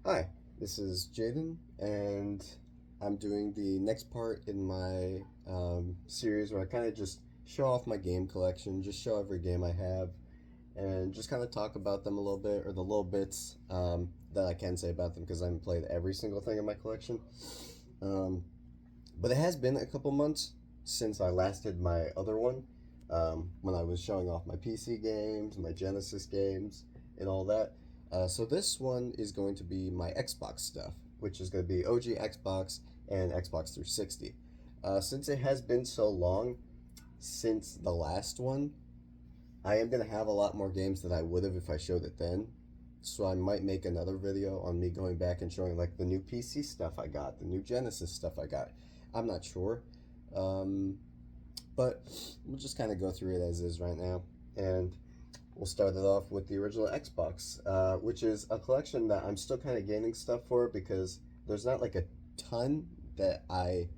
Hi, this is Jaden, and I'm doing the next part in my series where I kind of just show off my game collection, just show every game I have, and just kind of talk about them a little bit, or the little bits that I can say about them because I haven't played every single thing in my collection. Um, but it has been a couple months since I last did my other one, when I was showing off my PC games, my Genesis games, and all that. So this one is going to be my Xbox stuff, which is going to be OG Xbox and Xbox 360. Since it has been so long since the last one, I am going to have a lot more games than I would have if I showed it then. So I might make another video on me going back and showing like the new PC stuff I got, the new Genesis stuff I got. I'm not sure. Um, but we'll just kind of go through it as is right now. And we'll start it off with the original Xbox, which is a collection that I'm still kind of gaining stuff for because there's not like a ton that I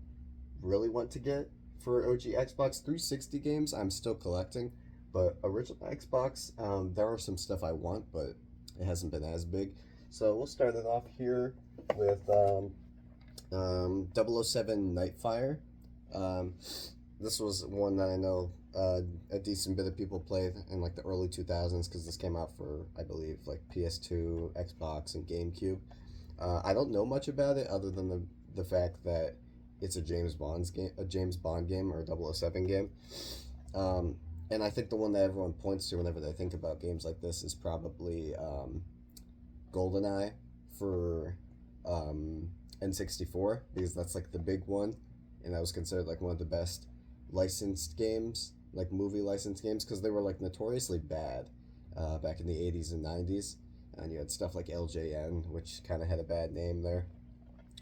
really want to get for OG Xbox 360 games. I'm still collecting, but original Xbox, there are some stuff I want, but it hasn't been as big. So we'll start it off here with 007 Nightfire. Um, this was one that I know a decent bit of people played in like the early 2000s because this came out for, I believe, like PS2, Xbox, and GameCube. I don't know much about it other than the fact that it's a James Bond game or a 007 game. Um, and I think the one that everyone points to whenever they think about games like this is probably GoldenEye for N64 because that's like the big one, and that was considered like one of the best licensed games, like movie licensed games, because they were like notoriously bad back in the 80s and 90s. And you had stuff like LJN, which kind of had a bad name there.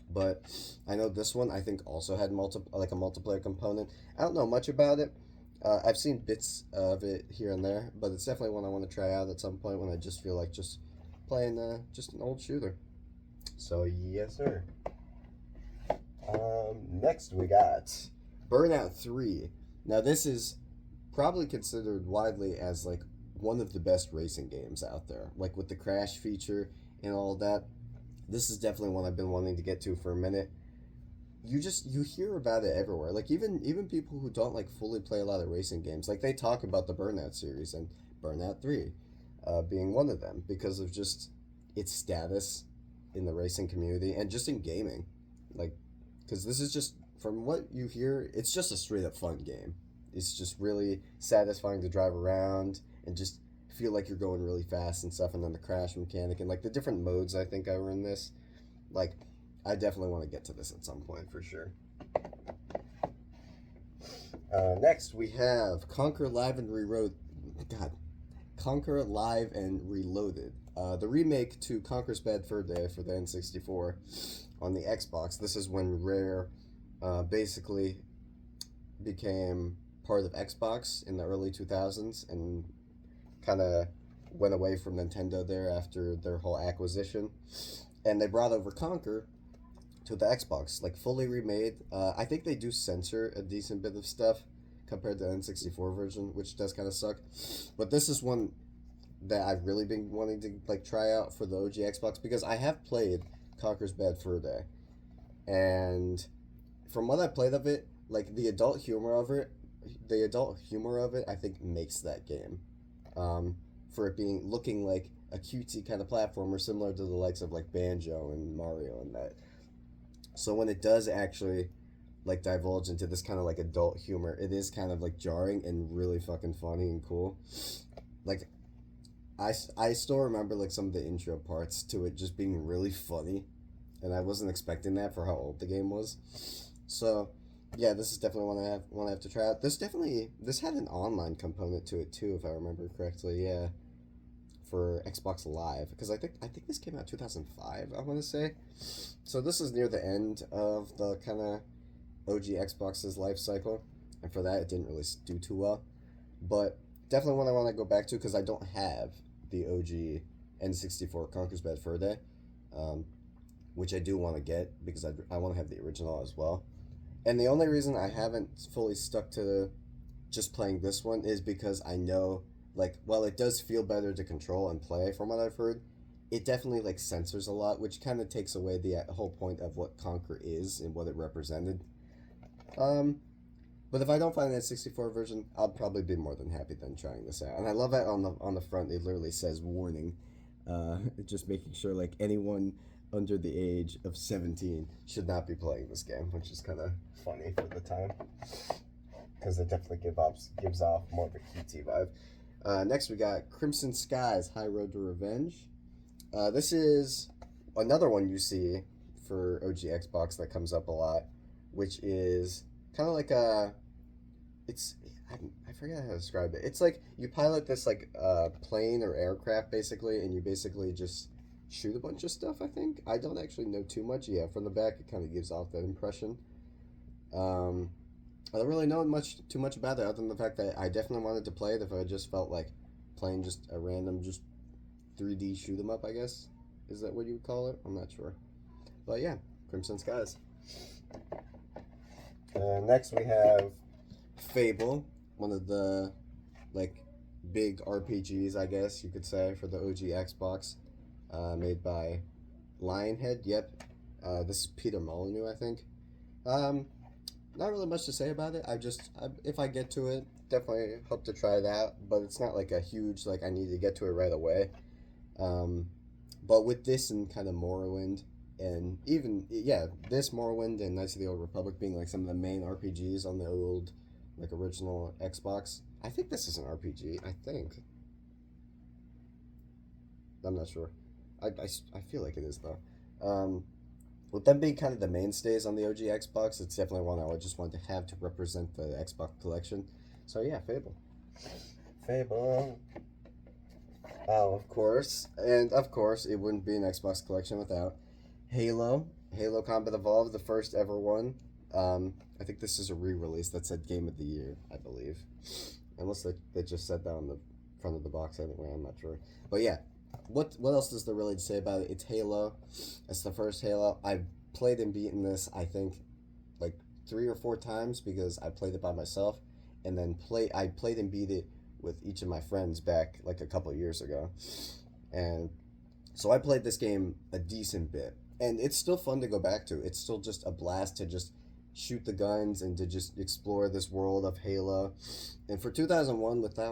But I know this one I think also had like a multiplayer component. I don't know much about it. I've seen bits of it here and there, but it's definitely one I want to try out at some point when I just feel like just playing just an old shooter. So yes, sir. Next we got Burnout 3. Now this is probably considered widely as like one of the best racing games out there. Like with the crash feature and all that. This is definitely one I've been wanting to get to for a minute. You hear about it everywhere. Like even people who don't like fully play a lot of racing games, like they talk about the Burnout series and Burnout 3 being one of them because of just its status in the racing community and just in gaming. Like because this is just from what you hear, it's just a straight up fun game. It's just really satisfying to drive around and just feel like you're going really fast and stuff. And then the crash mechanic and like the different modes I think are in this. Like, I definitely want to get to this at some point for sure. Next, we have Conquer Live and Reload. God, Conquer Live and Reloaded. The remake to Conquer's Bad Fur Day for the N64 on the Xbox. This is when Rare basically became part of Xbox in the early 2000s and kind of went away from Nintendo there after their whole acquisition. And they brought over Conquer to the Xbox, like fully remade. I think they do censor a decent bit of stuff compared to the N64 version, which does kind of suck. But this is one that I've really been wanting to like try out for the OG Xbox because I have played Conquer's Bad Fur Day, and from what I played of it, like the adult humor of it, I think makes that game. For it being looking like a cutesy kind of platformer similar to the likes of like Banjo and Mario and that. So when it does actually like divulge into this kind of like adult humor, it is kind of like jarring and really fucking funny and cool. Like I still remember like some of the intro parts to it just being really funny, and I wasn't expecting that for how old the game was. So yeah, this is definitely one I have to try out. This had an online component to it too, if I remember correctly. Yeah, for Xbox Live because I think this came out 2005. I want to say. So this is near the end of the kind of OG Xbox's life cycle, and for that it didn't really do too well. But definitely one I want to go back to because I don't have the OG N64 Conker's Bad Fur Day, um, which I do want to get because I want to have the original as well. And the only reason I haven't fully stuck to just playing this one is because I know, like, while it does feel better to control and play from what I've heard, it definitely like censors a lot, which kind of takes away the whole point of what Conquer is and what it represented. Um, but if I don't find that 64 version, I'll probably be more than happy than trying this out. And I love that on the front it literally says warning, just making sure like anyone under the age of 17 should not be playing this game, which is kind of funny for the time because it definitely gives off more of a QT vibe. Next, we got Crimson Skies High Road to Revenge. This is another one you see for OG Xbox that comes up a lot, which is kind of like a. It's I forget how to describe it. It's like you pilot this like plane or aircraft basically, and you basically just shoot a bunch of stuff. I think I don't actually know too much. Yeah, from the back it kind of gives off that impression. I don't really know too much about it other than the fact that I definitely wanted to play it if I just felt like playing just a random just 3D shoot 'em up, I guess. Is that what you would call it? I'm not sure. But yeah, Crimson Skies. Next we have Fable, one of the like big RPGs, I guess you could say, for the OG Xbox, made by Lionhead. Yep, this is Peter Molyneux, I think. Not really much to say about it. If I get to it, definitely hope to try it out. But it's not like a huge like I need to get to it right away. But with this and kind of Morrowind, and even this Morrowind and Knights of the Old Republic being like some of the main RPGs on the old like original Xbox. I think this is an RPG. I think. I'm not sure. I feel like it is though. With them being kind of the mainstays on the OG Xbox, it's definitely one I would just want to have to represent the Xbox collection. So yeah, Fable. Fable. Oh, of course. And of course, it wouldn't be an Xbox collection without Halo. Halo Combat Evolved, the first ever one. I think this is a re-release that said Game of the Year, I believe. Unless they just said that on the front of the box anyway, I'm not sure. But yeah, what else is there really to say about it? It's Halo. It's the first Halo. I've played and beaten this, I think, like 3 or 4 times because I played it by myself, and then I played and beat it with each of my friends back like a couple years ago, and so I played this game a decent bit, and it's still fun to go back to. It's still just a blast to just shoot the guns and to just explore this world of Halo, and for 2001 with that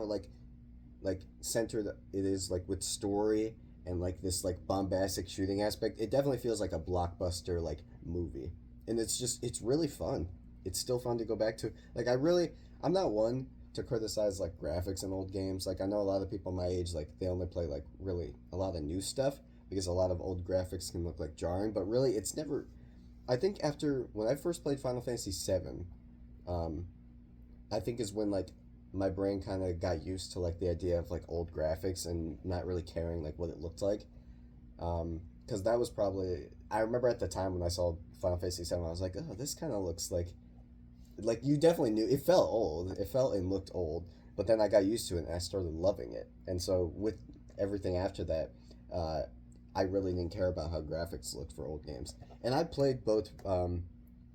like centered it is like with story and like this like bombastic shooting aspect, it definitely feels like a blockbuster like movie, and it's really fun. It's still fun to go back to. Like I'm not one to criticize like graphics in old games. Like I know a lot of people my age like they only play like really a lot of new stuff because a lot of old graphics can look like jarring, but really it's never. I think after when I first played Final Fantasy VII, I think is when like my brain kind of got used to like the idea of like old graphics and not really caring like what it looked like. Because that was probably I remember at the time when I saw Final Fantasy VII, I was like, oh, this kind of looks like you definitely knew it felt old. It felt and looked old, but then I got used to it and I started loving it. And so with everything after that, I really didn't care about how graphics looked for old games. And I played both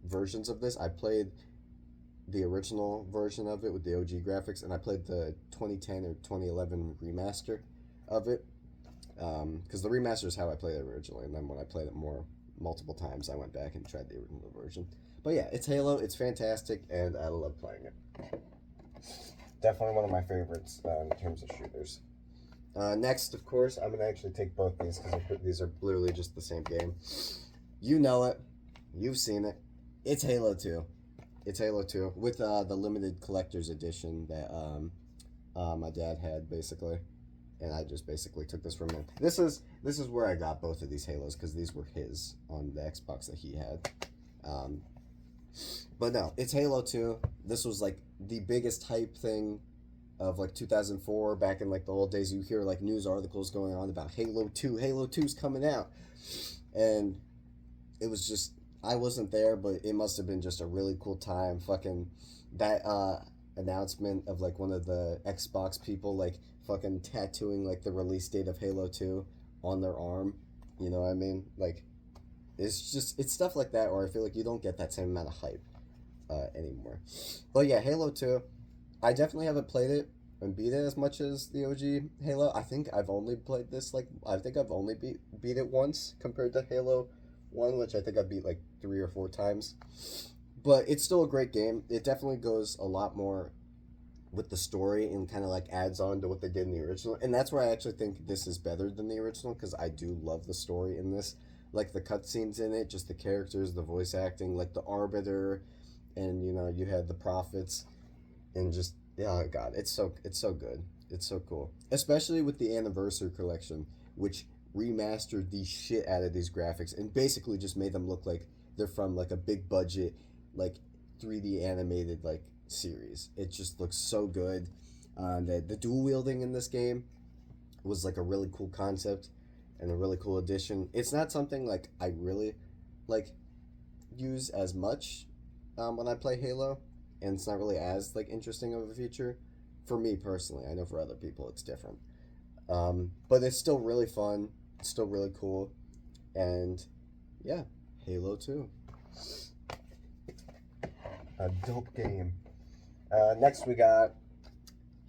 versions of this. I played the original version of it with the OG graphics, and I played the 2010 or 2011 remaster of it. Because the remaster is how I played it originally, and then when I played it multiple times, I went back and tried the original version. But yeah, it's Halo. It's fantastic, and I love playing it. Definitely one of my favorites in terms of shooters. Next, of course, I'm gonna actually take both these because these are literally just the same game. You know it, you've seen it. It's Halo 2. It's Halo 2 with the limited collector's edition that my dad had basically, and I just basically took this from him. This is where I got both of these Halos because these were his on the Xbox that he had. But no, it's Halo 2. This was like the biggest hype thing of like 2004 back in like the old days. You hear like news articles going on about Halo 2. Halo 2's coming out, and it was just I wasn't there, but it must have been just a really cool time. Fucking that announcement of like one of the Xbox people like fucking tattooing like the release date of Halo 2 on their arm. You know what I mean? Like it's stuff like that where I feel like you don't get that same amount of hype anymore. But yeah, Halo 2, I definitely haven't played it and beat it as much as the OG Halo. I think I've only played this I think I've only beat it once compared to Halo 1, which I think I beat like 3 or 4 times. But it's still a great game. It definitely goes a lot more with the story and kind of like adds on to what they did in the original. And that's where I actually think this is better than the original, because I do love the story in this. Like the cutscenes in it, just the characters, the voice acting, like the Arbiter, and you had the Prophets, and just, oh god, it's so good. It's so cool, especially with the Anniversary Collection, which remastered the shit out of these graphics and basically just made them look like they're from like a big budget, like 3D animated like series. It just looks so good. The dual wielding in this game was like a really cool concept and a really cool addition. It's not something like I really like use as much when I play Halo, and it's not really as like interesting of a feature for me personally. I know for other people it's different, but it's still really fun. It's still really cool, and yeah, Halo 2, a dope game. Next we got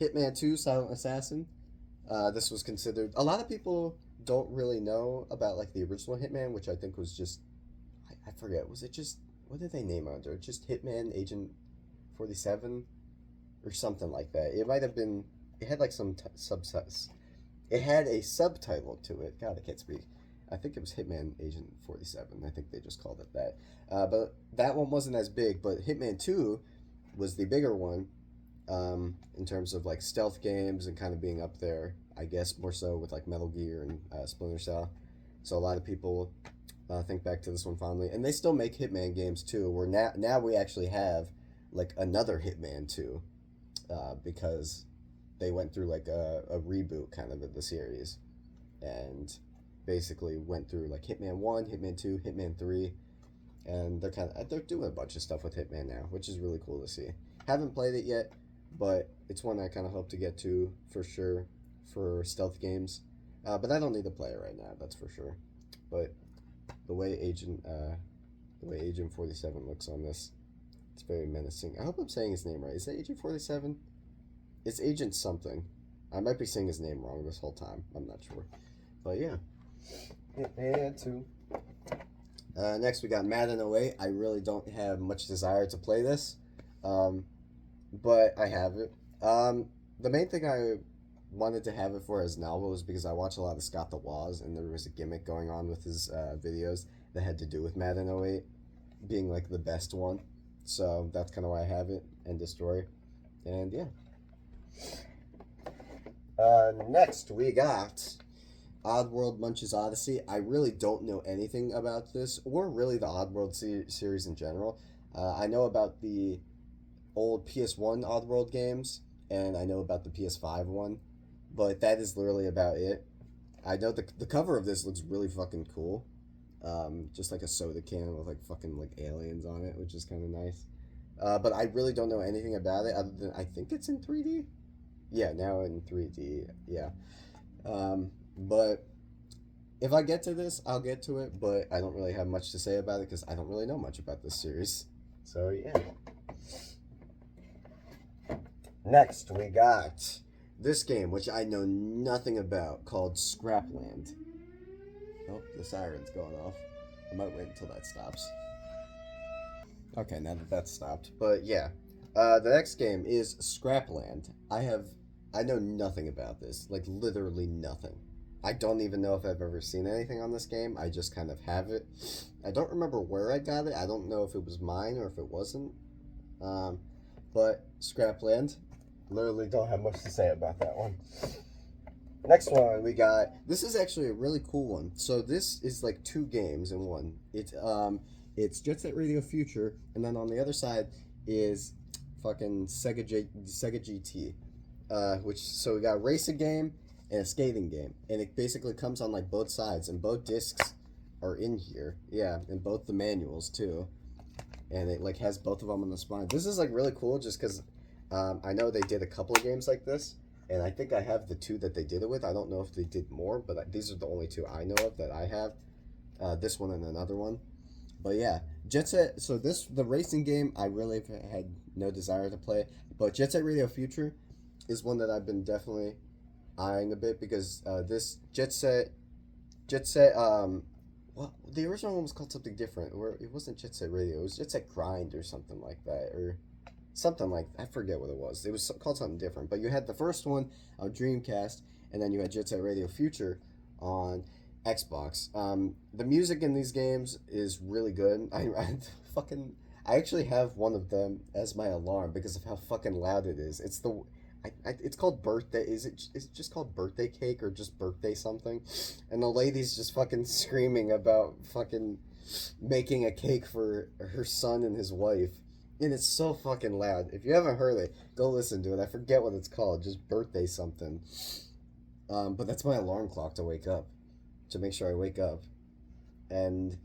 Hitman 2: Silent Assassin. This was considered, a lot of people don't really know about like the original Hitman, which I think was just, I forget, was it just, what did they name it under? Just Hitman Agent 47 or something like that. It might have been, it had like some subsets. It had a subtitle to it. God, I can't speak. I think it was Hitman Agent 47. I think they just called it that. But that one wasn't as big, but Hitman 2 was the bigger one, in terms of like stealth games and kind of being up there, I guess more so with like Metal Gear and Splinter Cell. So a lot of people think back to this one fondly, and they still make Hitman games too. Where now we actually have like another Hitman 2, because they went through like a reboot kind of the series, and basically went through like Hitman 1, Hitman 2, Hitman 3, and they're doing a bunch of stuff with Hitman now, which is really cool to see. Haven't played it yet, but it's one I kind of hope to get to for sure for stealth games. But I don't need to play it right now, that's for sure. But the way Agent 47 looks on this, it's very menacing. I hope I'm saying his name right. Is it Agent 47? It's Agent something. I might be saying his name wrong this whole time. I'm not sure. But yeah. Hitman 2. Next we got Madden 08. I really don't have much desire to play this, but I have it. The main thing I wanted to have it for as novel was because I watch a lot of Scott the Woz, and there was a gimmick going on with his videos that had to do with Madden 08 being like the best one. So that's kind of why I have it. End of story. And yeah. Next we got Oddworld Munch's Odyssey. I really don't know anything about this, or really the Oddworld series in general. I know about the old PS1 Oddworld games, and I know about the PS5 one, but that is literally about it. I know the cover of this looks really fucking cool. Just like a soda can with like fucking like aliens on it, which is kind of nice. But I really don't know anything about it other than I think it's in 3D. Yeah, now in 3D. Yeah. But if I get to this, I'll get to it, but I don't really have much to say about it because I don't really know much about this series. So, yeah. Next, we got this game, which I know nothing about, called Scrapland. Oh, the siren's going off. I might wait until that stops. Okay, now that that's stopped. But, yeah. The next game is Scrapland. I know nothing about this. Like, literally nothing. I don't even know if I've ever seen anything on this game. I just kind of have it. I don't remember where I got it. I don't know if it was mine or if it wasn't. But Scrapland, literally don't have much to say about that one. Next one we got. This is actually a really cool one. So this is like 2 games in one. It's Jet Set Radio Future, and then on the other side is fucking Sega GT. So we got a racing game and a skating game, and it basically comes on like both sides, and both discs are in here. Yeah, and both the manuals too, and it like has both of them on the spine. This is like really cool just because I know they did a couple of games like this, and I think I have the 2 that they did it with. I don't know if they did more, but these are the only 2 I know of that I have. This one and another one. But yeah, Jet Set. So the racing game I really had no desire to play, but Jet Set Radio Future, is one that I've been definitely eyeing a bit because this Jet Set, well, the original one was called something different. Or it wasn't Jet Set Radio. It was Jet Set Grind or something like that, or something like I forget what it was. It was called something different. But you had the first one on Dreamcast, and then you had Jet Set Radio Future on Xbox. The music in these games is really good. Fucking I actually have one of them as my alarm because of how fucking loud it is. It's called birthday. Is it just called birthday cake or just birthday something? And the lady's just fucking screaming about fucking making a cake for her son and his wife. And it's so fucking loud. If you haven't heard it, go listen to it. I forget what it's called. Just birthday something. But that's my alarm clock to wake up. To make sure I wake up. And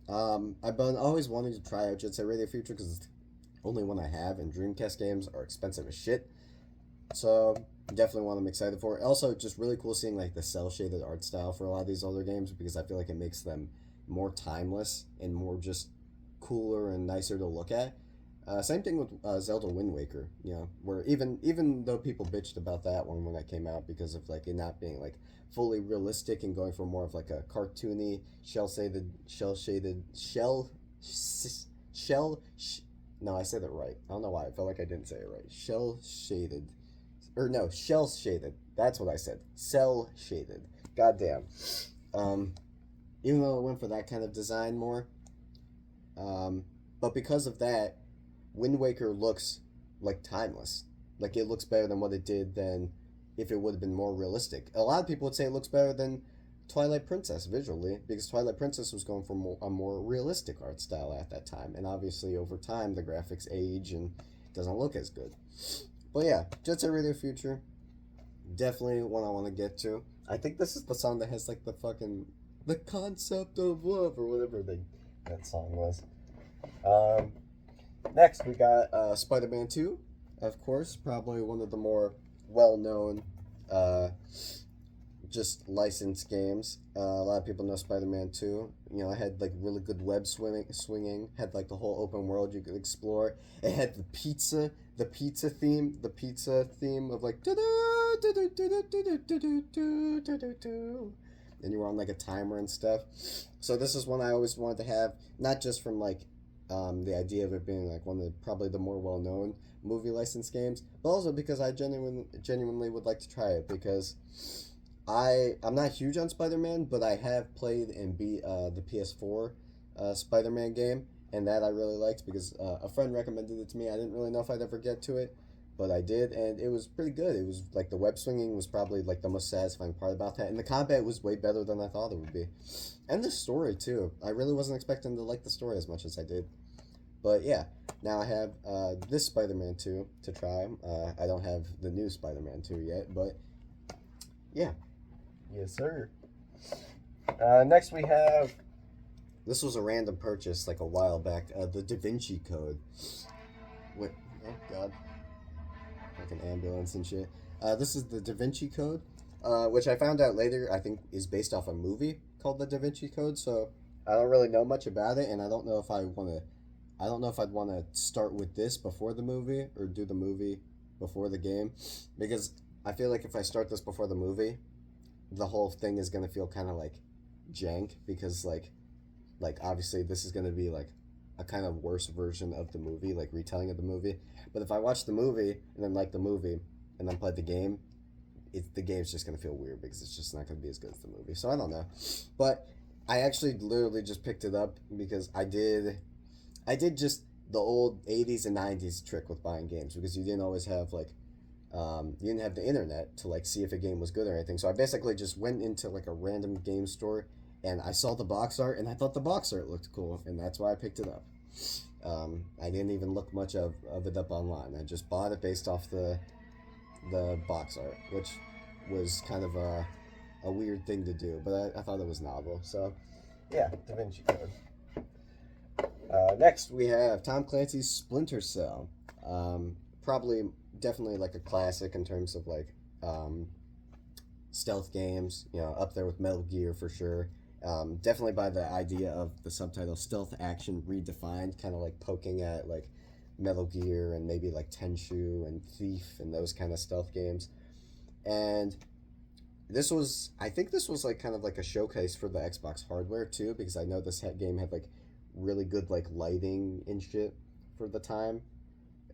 I've been always wanting to try out Jet Set Radio Future because it's the only one I have. And Dreamcast games are expensive as shit. So definitely one I'm excited for. Also, just really cool seeing like the cell shaded art style for a lot of these older games because I feel like it makes them more timeless and more just cooler and nicer to look at. Same thing with Zelda Wind Waker, where even though people bitched about that one when that came out because of like it not being like fully realistic and going for more of like a cartoony no, I said it right. I don't know why. I felt like I didn't say it right. Shell shaded. That's what I said. Cell shaded. Goddamn. Even though it went for that kind of design more, but because of that, Wind Waker looks like timeless. Like it looks better than what it did than if it would have been more realistic. A lot of people would say it looks better than Twilight Princess visually because Twilight Princess was going for a more realistic art style at that time, and obviously over time the graphics age and doesn't look as good. But yeah, Jet Set Radio Future, definitely one I want to get to. I think this is the song that has like the concept of love or whatever that song was. Next we got Spider-Man 2, of course, probably one of the more well-known just licensed games. A lot of people know Spider-Man 2. It had like really good web swinging, had like the whole open world you could explore. It had the pizza theme of like and you were on like a timer and stuff. So this is one I always wanted to have, not just from like the idea of it being like one of probably the more well-known movie licensed games, but also because I genuinely would like to try it because I'm not huge on Spider-Man, but I have played and beat the PS4 Spider-Man game, and that I really liked because a friend recommended it to me. I didn't really know if I'd ever get to it, but I did, and it was pretty good. It was like the web swinging was probably like the most satisfying part about that, and the combat was way better than I thought it would be, and the story too. I really wasn't expecting to like the story as much as I did. But yeah, now I have this Spider-Man 2 to try. I don't have the new Spider-Man 2 yet, but yeah. Yes, sir. Next we have... This was a random purchase like a while back. The Da Vinci Code. Wait, oh god. Like an ambulance and shit. This is the Da Vinci Code, which I found out later I think is based off a movie called the Da Vinci Code, so I don't really know much about it, and I don't know if I'd want to start with this before the movie or do the movie before the game, because I feel like if I start this before the movie, the whole thing is going to feel kind of like jank because like obviously this is going to be like a kind of worse version of the movie, like retelling of the movie. But if I watch the movie and then like the movie and then play the game, the game's just going to feel weird because it's just not going to be as good as the movie. So I don't know. But I actually literally just picked it up because I did just the old 80s and 90s trick with buying games because you didn't always have like you didn't have the internet to like see if a game was good or anything. So I basically just went into like a random game store and I saw the box art and I thought the box art looked cool and that's why I picked it up. I didn't even look much of it up online. I just bought it based off the box art, which was kind of a weird thing to do, but I thought it was novel. So yeah, Da Vinci Code. Next we have Tom Clancy's Splinter Cell. Definitely like a classic in terms of like stealth games, up there with Metal Gear for sure. Definitely by the idea of the subtitle stealth action redefined, kind of like poking at like Metal Gear and maybe like Tenchu and Thief and those kind of stealth games. And I think this was like kind of like a showcase for the Xbox hardware too, because I know this game had like really good like lighting and shit for the time.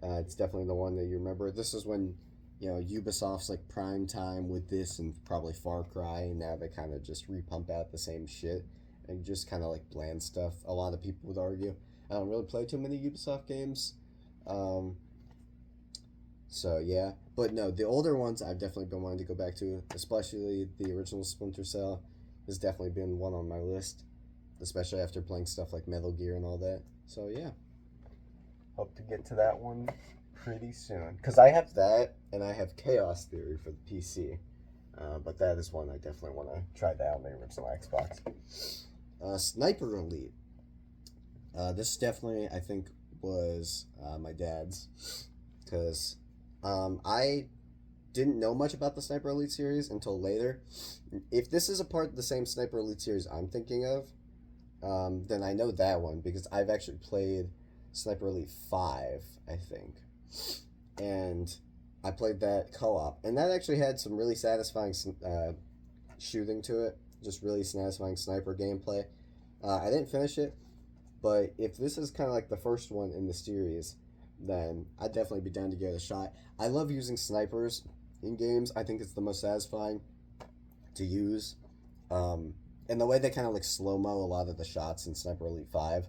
It's definitely the one that you remember. This is when, Ubisoft's like prime time with this and probably Far Cry, and now they kind of just repump out the same shit and just kind of like bland stuff. A lot of people would argue. I don't really play too many Ubisoft games. Um, so yeah, but no, the older ones I've definitely been wanting to go back to, especially the original Splinter Cell has definitely been one on my list, especially after playing stuff like Metal Gear and all that. So yeah, hope to get to that one pretty soon. Because I have that, and I have Chaos Theory for the PC. But that is one I definitely want to try that on the original Xbox. Sniper Elite. This definitely, I think, was my dad's. Because I didn't know much about the Sniper Elite series until later. If this is a part of the same Sniper Elite series I'm thinking of, then I know that one because I've actually played Sniper Elite 5, I think. And I played that co-op. And that actually had some really satisfying shooting to it. Just really satisfying sniper gameplay. I didn't finish it, but if this is kind of like the first one in the series, then I'd definitely be down to give it a shot. I love using snipers in games. I think it's the most satisfying to use. And the way they kind of like slow-mo a lot of the shots in Sniper Elite 5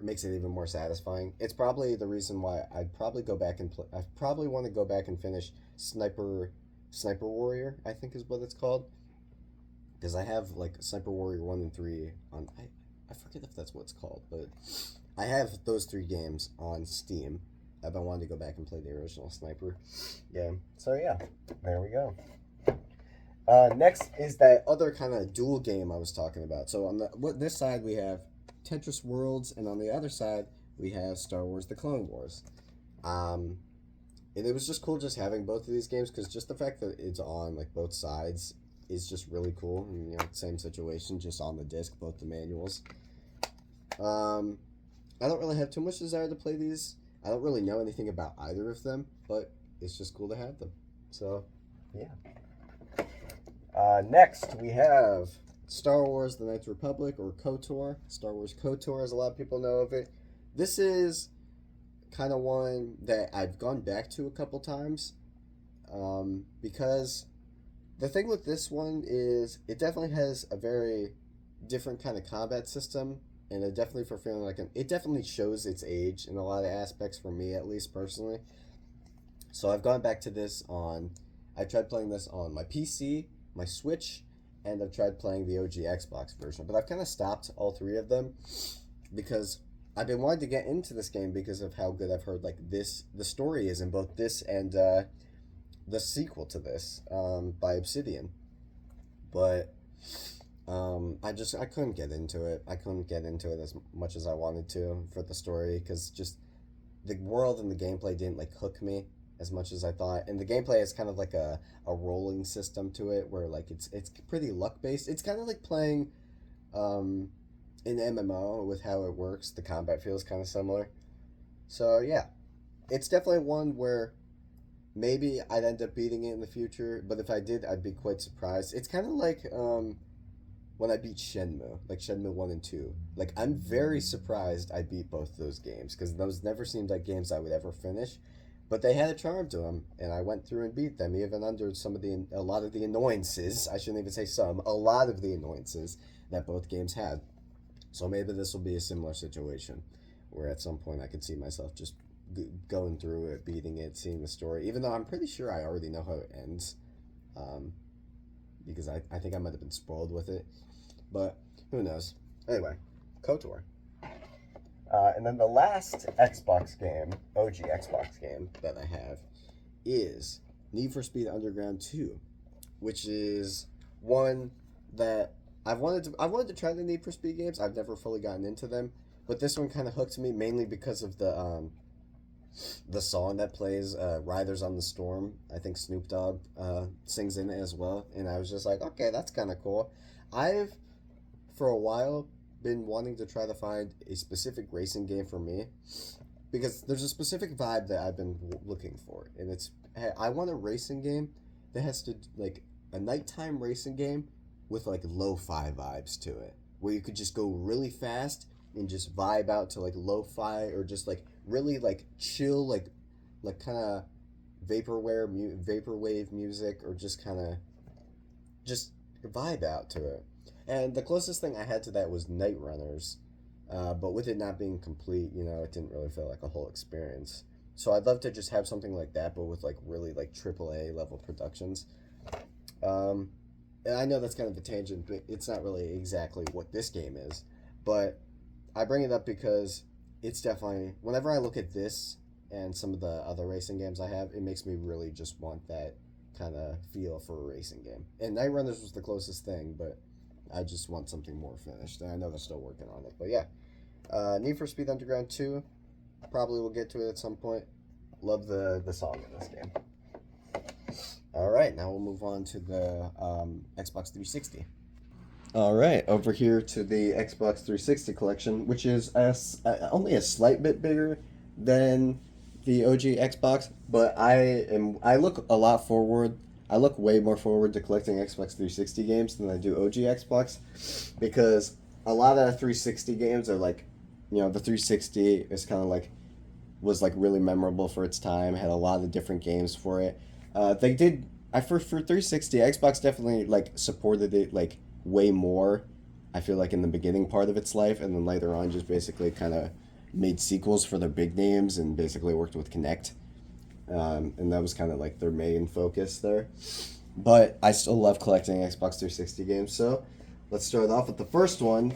makes it even more satisfying. It's probably the reason why I'd probably go back and play. I probably want to go back and finish Sniper Warrior, I think is what it's called. Because I have like Sniper Warrior 1 and 3 on I forget if that's what it's called, but I have those 3 games on Steam. I've been wanting to go back and play the original Sniper. Yeah. So yeah, there we go. Next is that other kind of dual game I was talking about. So on this side we have Tetris Worlds, and on the other side we have Star Wars: The Clone Wars. And it was just cool just having both of these games because just the fact that it's on like both sides is just really cool. And, same situation, just on the disc, both the manuals. I don't really have too much desire to play these. I don't really know anything about either of them, but it's just cool to have them. So, yeah. Next, we have Star Wars: The Knights Republic, or KOTOR. Star Wars KOTOR, as a lot of people know of it. This is kind of one that I've gone back to a couple times, because the thing with this one is it definitely has a very different kind of combat system, and it definitely it definitely shows its age in a lot of aspects for me, at least personally. So I've gone back to this I tried playing this on my PC, my Switch, and I've tried playing the OG Xbox version, but I've kind of stopped all 3 of them because I've been wanting to get into this game because of how good I've heard the story is in both this and the sequel to this by Obsidian. But I couldn't get into it. I couldn't get into it as much as I wanted to for the story because just the world and the gameplay didn't hook me as much as I thought. And the gameplay is kind of like a rolling system to it where it's pretty luck based. It's kind of like playing an MMO with how it works. The combat feels kind of similar. So yeah, it's definitely one where maybe I'd end up beating it in the future, but if I did, I'd be quite surprised. It's kind of like when I beat Shenmue, like Shenmue 1 and 2. I'm very surprised I beat both those games, because those never seemed like games I would ever finish, but they had a charm to them, and I went through and beat them, even under a lot of the annoyances, I shouldn't even say some, a lot of the annoyances that both games had. So maybe this will be a similar situation, where at some point I could see myself just going through it, beating it, seeing the story, even though I'm pretty sure I already know how it ends, because I think I might have been spoiled with it, but who knows. Anyway, KOTOR. And then the last Xbox game, OG Xbox game that I have is Need for Speed Underground 2, which is one that I wanted to try the Need for Speed games. I've never fully gotten into them, but this one kind of hooked me mainly because of the song that plays, Riders on the Storm. I think Snoop Dogg sings in it as well, and I was just like, okay, that's kind of cool. For a while, been wanting to try to find a specific racing game for me because there's a specific vibe that I've been looking for, and it's hey, I want a racing game that has to like a nighttime racing game with like lo-fi vibes to it, where you could just go really fast and just vibe out to like lo-fi or just like really like chill like kind of vaporwave music or just kind of just vibe out to it. And the closest thing I had to that was Night Runners, but with it not being complete, it didn't really feel like a whole experience. So I'd love to just have something like that, but with like really like AAA level productions. Um, and I know that's kind of a tangent, but it's not really exactly what this game is. But I bring it up because it's definitely whenever I look at this and some of the other racing games I have, it makes me really just want that kind of feel for a racing game. And Night Runners was the closest thing, but I just want something more finished. And I know they're still working on it. But yeah, Need for Speed Underground 2, probably we'll get to it at some point. Love the song in this game. All right, now we'll move on to the Xbox 360. All right, over here to the Xbox 360 collection, which is only a slight bit bigger than the OG Xbox, but I look a lot forward. I look way more forward to collecting Xbox 360 games than I do OG Xbox, because a lot of 360 games are like, the 360 is kind of like was like really memorable for its time. Had a lot of different games for it. They did. For 360, Xbox definitely like supported it like way more. I feel like in the beginning part of its life, and then later on, just basically kind of made sequels for their big names and basically worked with Kinect. And that was kind of like their main focus there. But I still love collecting Xbox 360 games, so let's start off with the first one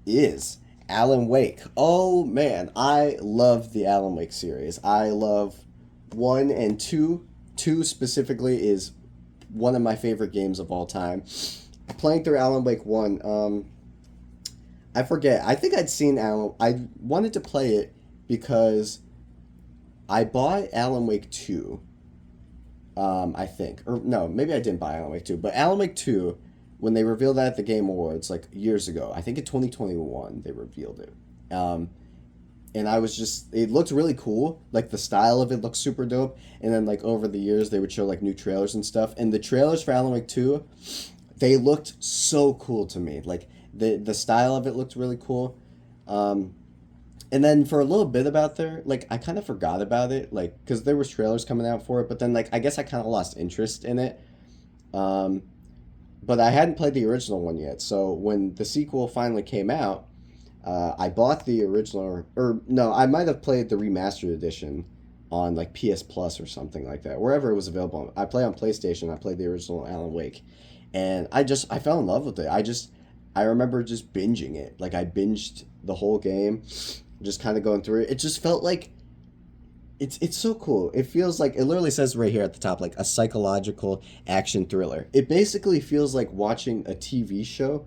is Alan Wake. Oh man, I love the Alan Wake series. I love 1 and 2. 2 specifically is one of my favorite games of all time. Playing through Alan Wake 1, I forget. I think I'd seen Alan. I wanted to play it because I bought Alan Wake 2. I think. Or no, maybe I didn't buy Alan Wake 2. But Alan Wake 2, when they revealed that at the Game Awards, like years ago, I think in 2021, they revealed it. And I was just, it looked really cool. Like the style of it looked super dope. And then like over the years, they would show like new trailers and stuff. And the trailers for Alan Wake 2, they looked so cool to me. Like the style of it looked really cool. And then for a little bit about there, like I kind of forgot about it, like because there was trailers coming out for it. But then like I guess I kind of lost interest in it. Um, but I hadn't played the original one yet. So when the sequel finally came out, I bought the original, or no, I might have played the remastered edition on like PS Plus or something like that, wherever it was available. I play on PlayStation. I played the original Alan Wake, and I fell in love with it. I remember just binging it. Like I binged the whole game, just kind of going through it. It just felt like it's so cool. It feels like it literally says right here at the top, like a psychological action thriller. It basically feels like watching a TV show,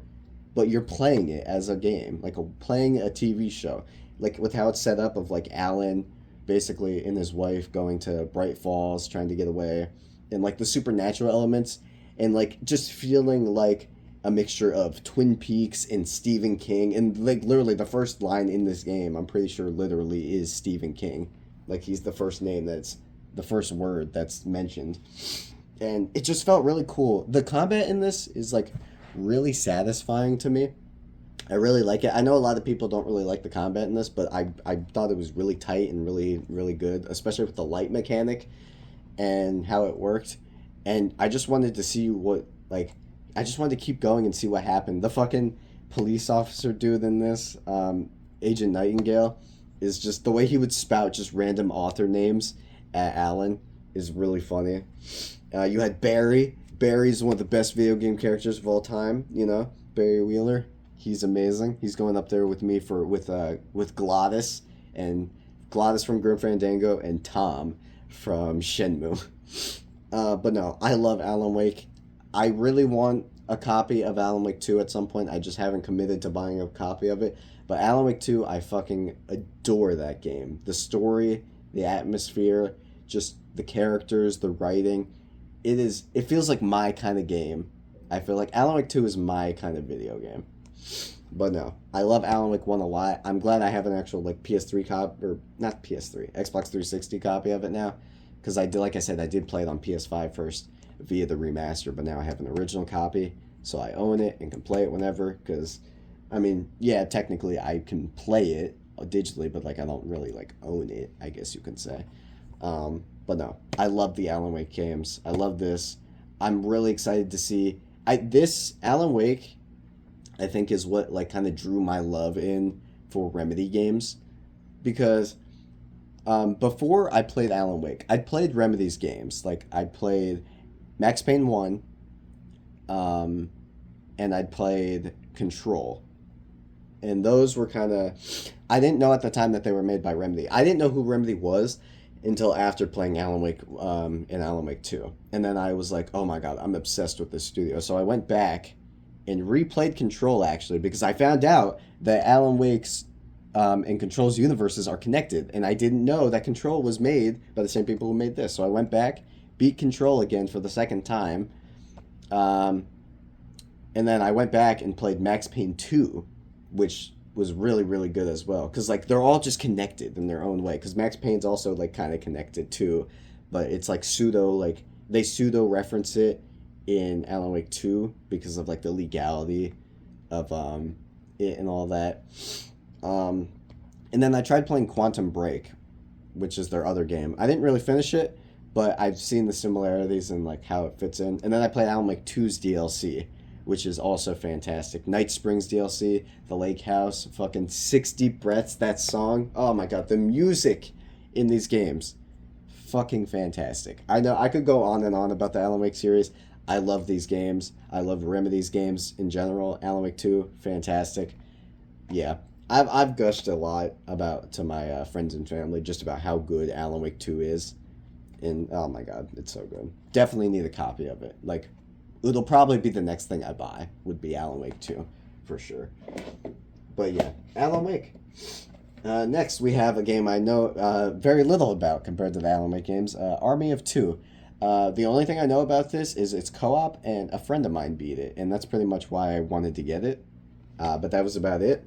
but you're playing it as a game, like playing a TV show, like with how it's set up of like Alan, basically and his wife going to Bright Falls trying to get away, and like the supernatural elements, and like just feeling like a mixture of Twin Peaks and Stephen King, and like literally the first line in this game, I'm pretty sure literally is Stephen King. Like he's the first name that's the first word that's mentioned. And it just felt really cool. The combat in this is like really satisfying to me. I really like it. I know a lot of people don't really like the combat in this, but I thought it was really tight and really, really good, especially with the light mechanic and how it worked. And I just wanted to see I just wanted to keep going and see what happened. The fucking police officer dude in this, Agent Nightingale, is just the way he would spout just random author names at Alan is really funny. You had Barry. Barry's one of the best video game characters of all time. Barry Wheeler. He's amazing. He's going up there with me with Glottis, and Glottis from Grim Fandango, and Tom from Shenmue. But no, I love Alan Wake. I really want a copy of Alan Wake 2 at some point. I just haven't committed to buying a copy of it. But Alan Wake 2, I fucking adore that game. The story, the atmosphere, just the characters, the writing. It feels like my kind of game. I feel like Alan Wake 2 is my kind of video game. But no, I love Alan Wake 1 a lot. I'm glad I have an actual like PS3 copy, or not PS3, Xbox 360 copy of it now, because I did, like I said, I did play it on PS5 first via the remaster, but now I have an original copy, so I own it and can play it whenever. Because, I mean, yeah, technically I can play it digitally, but like I don't really like own it, I guess you can say. But no, I love the Alan Wake games. I love this. I'm really excited to see. This Alan Wake, I think, is what like kind of drew my love in for Remedy games, because before I played Alan Wake, I played Remedy's games. Like I played Max Payne 1, um, and I played Control, and those were kind of, I didn't know at the time that they were made by Remedy. I didn't know who Remedy was until after playing Alan Wake, and Alan Wake 2. And then I was like, oh my god, I'm obsessed with this studio. So I went back and replayed Control, actually, because I found out that Alan Wake's and Control's universes are connected, and I didn't know that Control was made by the same people who made this. So I went back, beat Control again for the second time, um, and then I went back and played Max Payne 2, which was really, really good as well. Because, like, they're all just connected in their own way. Because Max Payne's also, like, kind of connected, too. But it's, like, they pseudo reference it in Alan Wake 2 because of, like, the legality of it and all that. Um, and then I tried playing Quantum Break, which is their other game. I didn't really finish it, but I've seen the similarities and like how it fits in. And then I played Alan Wake 2's DLC, which is also fantastic. Night Springs DLC, The Lake House, fucking 60 Breaths, that song. Oh my god, the music in these games, fucking fantastic. I know I could go on and on about the Alan Wake series. I love these games. I love Remedy's games in general. Alan Wake 2, fantastic. Yeah, I've gushed a lot about to my friends and family just about how good Alan Wake 2 is, and oh my god, it's so good. Definitely need a copy of it. Like, it'll probably be the next thing I buy would be Alan Wake 2, for sure. But yeah, Alan Wake. Next, we have a game I know very little about compared to the Alan Wake games, Army of Two. The only thing I know about this is it's co-op, and a friend of mine beat it, and that's pretty much why I wanted to get it. But that was about it.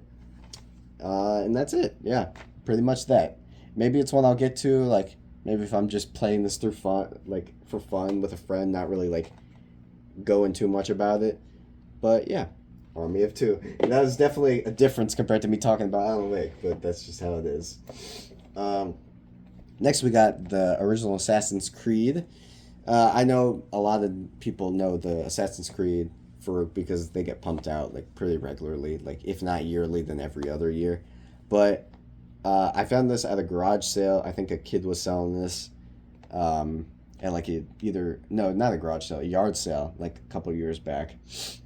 And that's it. Yeah, pretty much that. Maybe it's one I'll get to, like, maybe if I'm just playing this through fun, like, for fun with a friend, not really, like, going too much about it. But, yeah, Army of Two. And that was definitely a difference compared to me talking about Alan Wake, but that's just how it is. Next, we got the original Assassin's Creed. I know a lot of people know the Assassin's Creed because they get pumped out like pretty regularly, like if not yearly, then every other year. But I found this at a garage sale. I think a kid was selling this at like not a garage sale, a yard sale, like a couple years back,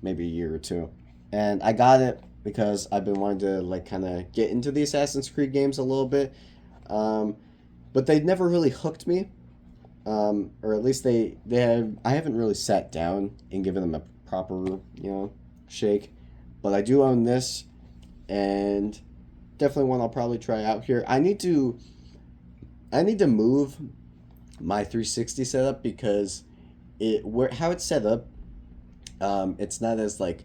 maybe a year or two. And I got it because I've been wanting to like kind of get into the Assassin's Creed games a little bit, but they never really hooked me. Or at least they have. I haven't really sat down and given them a proper, shake. But I do own this, and definitely one I'll probably try out here. I need to move my 360 setup because how it's set up, it's not as like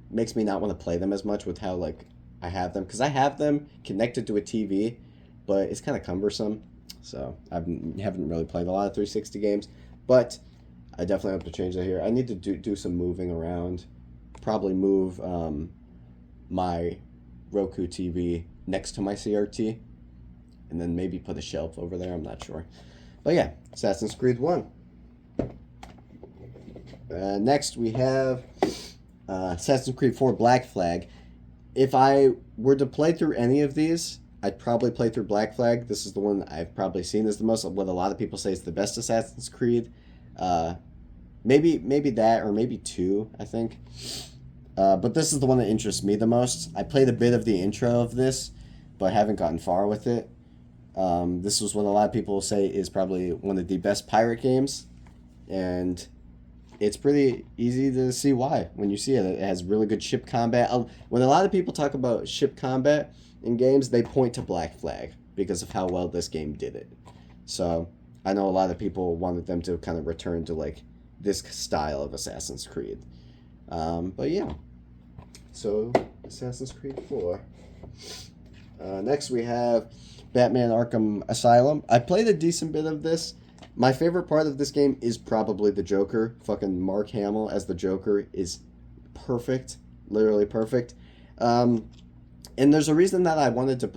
makes me not want to play them as much with how like I have them, because I have them connected to a TV, but it's kind of cumbersome. So I haven't really played a lot of 360 games, but I definitely have to change that here. I need to do some moving around. Probably move my Roku TV next to my CRT, and then maybe put a shelf over there. I'm not sure. But yeah, Assassin's Creed 1. Next, we have Assassin's Creed 4 Black Flag. If I were to play through any of these, I'd probably play through Black Flag. This is the one I've probably seen as the most. What a lot of people say is the best Assassin's Creed. Maybe that, or maybe 2, I think. But this is the one that interests me the most. I played a bit of the intro of this, but haven't gotten far with it. This was what a lot of people say is probably one of the best pirate games, and it's pretty easy to see why when you see it. It has really good ship combat. When a lot of people talk about ship combat in games, they point to Black Flag because of how well this game did it. So I know a lot of people wanted them to kind of return to like this style of Assassin's Creed. But yeah, so Assassin's Creed 4. Next we have Batman Arkham Asylum. I played a decent bit of this. My favorite part of this game is probably the Joker. Fucking Mark Hamill as the Joker is perfect. Literally perfect. And there's a reason that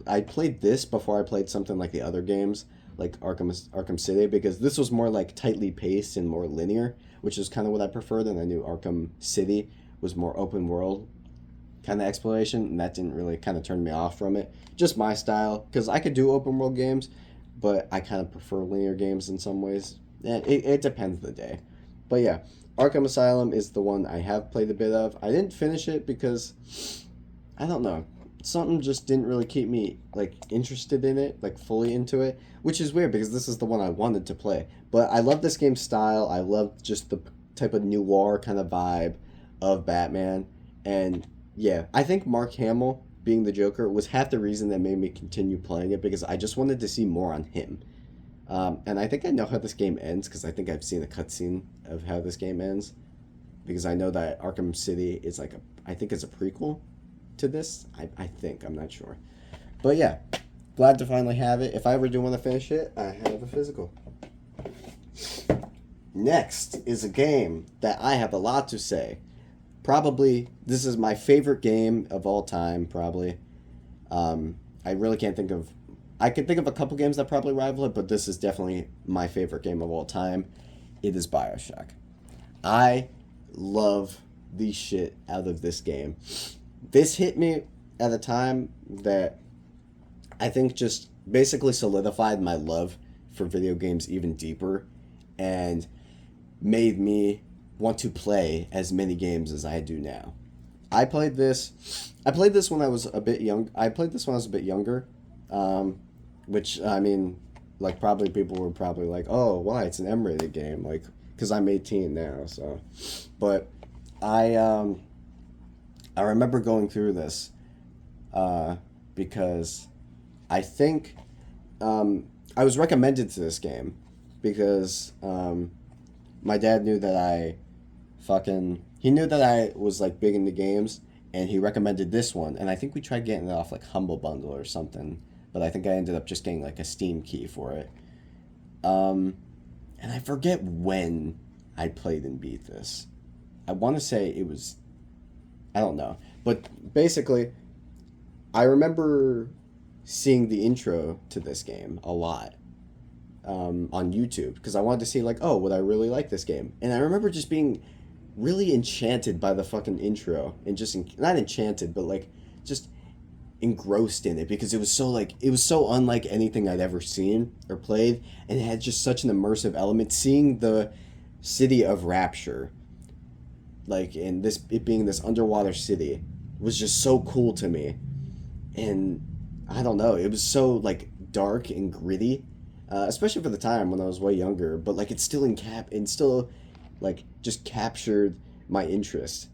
I played this before I played something like the other games, like Arkham City, because this was more like tightly paced and more linear, which is kind of what I preferred, and I knew Arkham City was more open world kind of exploration, and that didn't really kind of turn me off from it. Just my style, because I could do open world games, but I kind of prefer linear games in some ways. It depends the day. But yeah, Arkham Asylum is the one I have played a bit of. I didn't finish it because, I don't know, something just didn't really keep me like interested in it, like fully into it, which is weird because this is the one I wanted to play. But I love this game's style. I love just the type of noir kind of vibe of Batman. And yeah, I think Mark Hamill being the Joker was half the reason that made me continue playing it, because I just wanted to see more on him. And I think I know how this game ends because I think I've seen a cutscene of how this game ends. Because I know that Arkham City is like I think it's a prequel to this. I think, I'm not sure. But yeah, glad to finally have it. If I ever do want to finish it, I have a physical. Next is a game that I have a lot to say. Probably, this is my favorite game of all time, probably. I really can't think of... I can think of a couple games that probably rival it, but this is definitely my favorite game of all time. It is BioShock. I love the shit out of this game. This hit me at a time that I think just basically solidified my love for video games even deeper and made me want to play as many games as I do now. I played this when I was a bit young. I played this when I was a bit younger, which, I mean, like, probably people were probably like, oh, why? It's an M-rated game, like, because I'm 18 now, so. But I remember going through this because I think I was recommended to this game because my dad knew that he knew that I was like big into games, and he recommended this one, and I think we tried getting it off like Humble Bundle or something, but I think I ended up just getting like a Steam key for it. And I forget when I played and beat this. I want to say it was, I don't know, but basically I remember seeing the intro to this game a lot on YouTube because I wanted to see like, oh, would I really like this game? And I remember just being really enchanted by the fucking intro, and just not enchanted, but like just engrossed in it because it was so unlike anything I'd ever seen or played, and it had just such an immersive element. Seeing the city of Rapture, like in this, it being this underwater city, was just so cool to me. And I don't know, it was so like dark and gritty, especially for the time when I was way younger. But like, it's still like just captured my interest,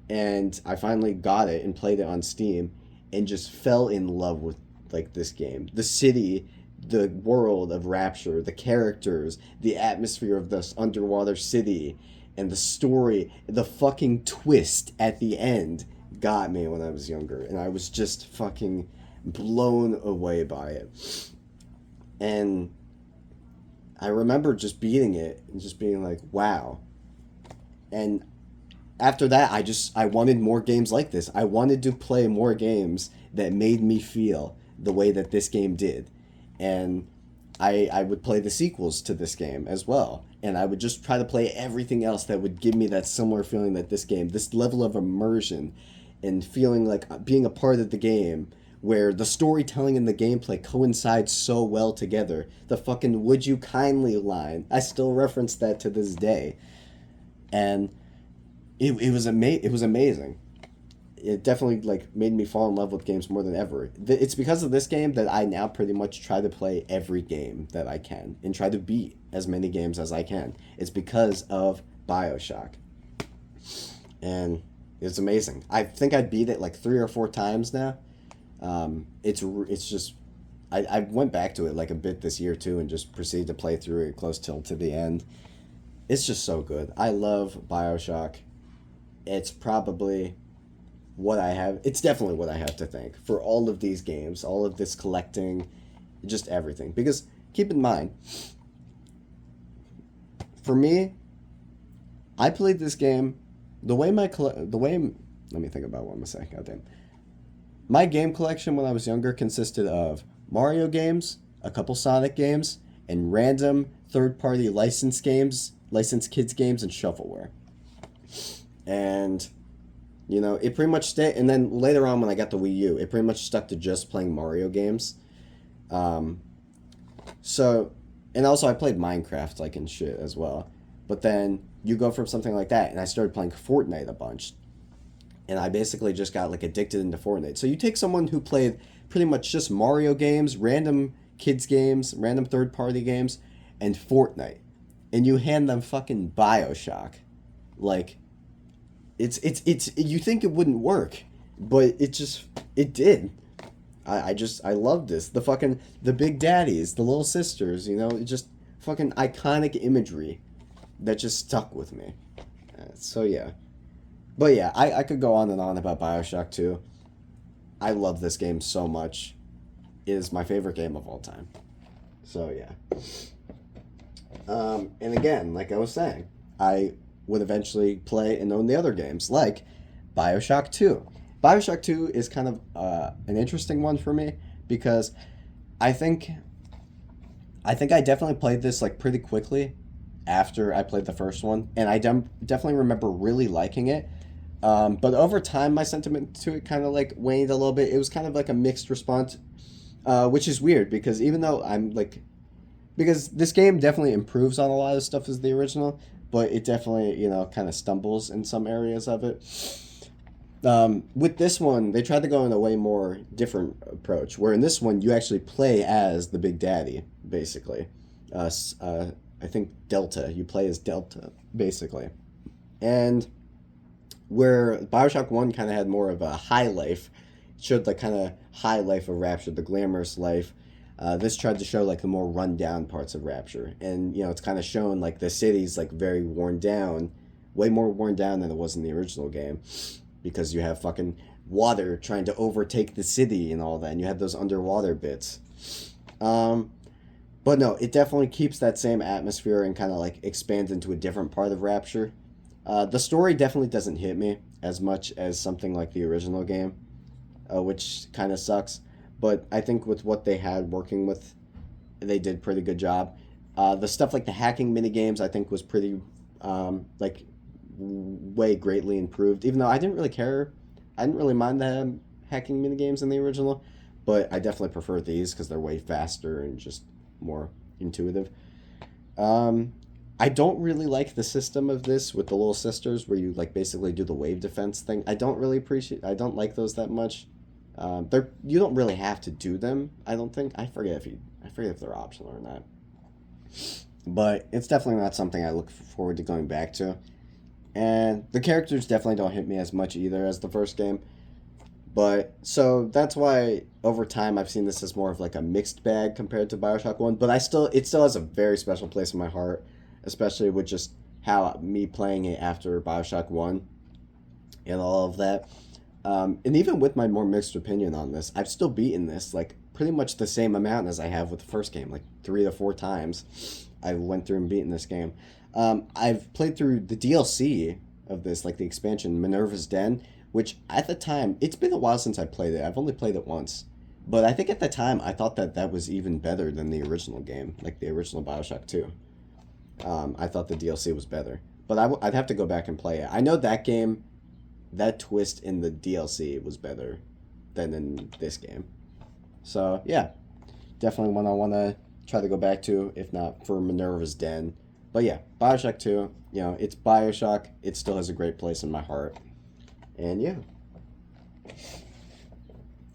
and I finally got it and played it on Steam, and just fell in love with like this game, the city, the world of Rapture, the characters, the atmosphere of this underwater city, and the story. The fucking twist at the end got me when I was younger, and I was just fucking blown away by it. And I remember just beating it and just being like, wow. And after that, I wanted more games like this. I wanted to play more games that made me feel the way that this game did. And I would play the sequels to this game as well. And I would just try to play everything else that would give me that similar feeling that this game, this level of immersion and feeling like being a part of the game, where the storytelling and the gameplay coincide so well together. The fucking "would you kindly" line, I still reference that to this day. And it was amazing. It definitely like made me fall in love with games more than ever. It's because of this game that I now pretty much try to play every game that I can and try to beat as many games as I can. It's because of BioShock. And it's amazing. I think I beat it like 3 or 4 times now. It's just I went back to it like a bit this year too, and just proceeded to play through it close till to the end. It's just so good. I love BioShock. It's probably what I have. It's definitely what I have to thank for all of these games, all of this collecting, just everything. Because keep in mind, for me, I played this game the way the way. Let me think about what I'm gonna say. Goddamn. My game collection when I was younger consisted of Mario games, a couple Sonic games, and random third-party licensed kids games, and shovelware. And it pretty much stayed. And then later on, when I got the Wii U, it pretty much stuck to just playing Mario games. Um, so, and also I played Minecraft like and shit as well. But then you go from something like that, and I started playing Fortnite a bunch, and I basically just got like addicted into Fortnite. So you take someone who played pretty much just Mario games, random kids games, random third party games, and Fortnite, and you hand them fucking BioShock, like it's you think it wouldn't work, but it did. I love this. The big daddies, the little sisters, it just fucking iconic imagery that just stuck with me. So yeah. But yeah, I could go on and on about BioShock 2. I love this game so much. It is my favorite game of all time. So yeah. And again, like I was saying, I would eventually play and own the other games, like BioShock 2. BioShock 2 is kind of an interesting one for me because I think I definitely played this like pretty quickly after I played the first one, and I definitely remember really liking it. But over time, my sentiment to it kind of like waned a little bit. It was kind of like a mixed response, which is weird because even though because this game definitely improves on a lot of stuff as the original, but it definitely kind of stumbles in some areas of it. With this one, they tried to go in a way more different approach, where in this one you actually play as the Big Daddy, basically. I think Delta. You play as Delta, basically, and where Bioshock 1 kind of had more of a high life, showed the kind of high life of Rapture, the glamorous life. This tried to show like the more rundown parts of Rapture, and it's kind of shown like the city's like very worn down, way more worn down than it was in the original game, because you have fucking water trying to overtake the city and all that, and you have those underwater bits. But no, it definitely keeps that same atmosphere and kind of like expands into a different part of Rapture. The story definitely doesn't hit me as much as something like the original game, which kind of sucks. But I think with what they had working with, they did pretty good job. The stuff like the hacking mini games, I think was pretty, like, way greatly improved. Even though I didn't really care, I didn't really mind the hacking mini games in the original, but I definitely prefer these because they're way faster and just more intuitive. I don't really like the system of this with the little sisters where you like basically do the wave defense thing. I don't really appreciate. I don't like those that much. You don't really have to do them. I don't think. I forget if they're optional or not. But it's definitely not something I look forward to going back to. And the characters definitely don't hit me as much either as the first game. But so that's why over time I've seen this as more of like a mixed bag compared to BioShock 1, but it still has a very special place in my heart, especially with just how me playing it after BioShock 1 and all of that. And even with my more mixed opinion on this, I've still beaten this like pretty much the same amount as I have with the first game, like 3 to 4 times I went through and beaten this game. I've played through the DLC of this, like the expansion Minerva's Den, which at the time, it's been a while since I played it. I've only played it once. But I think at the time, I thought that was even better than the original game, like the original Bioshock 2. I thought the DLC was better. But I'd have to go back and play it. I know that game, that twist in the DLC was better than in this game. So, yeah. Definitely one I want to try to go back to, if not for Minerva's Den. But yeah, Bioshock 2, it's Bioshock. It still has a great place in my heart. And yeah.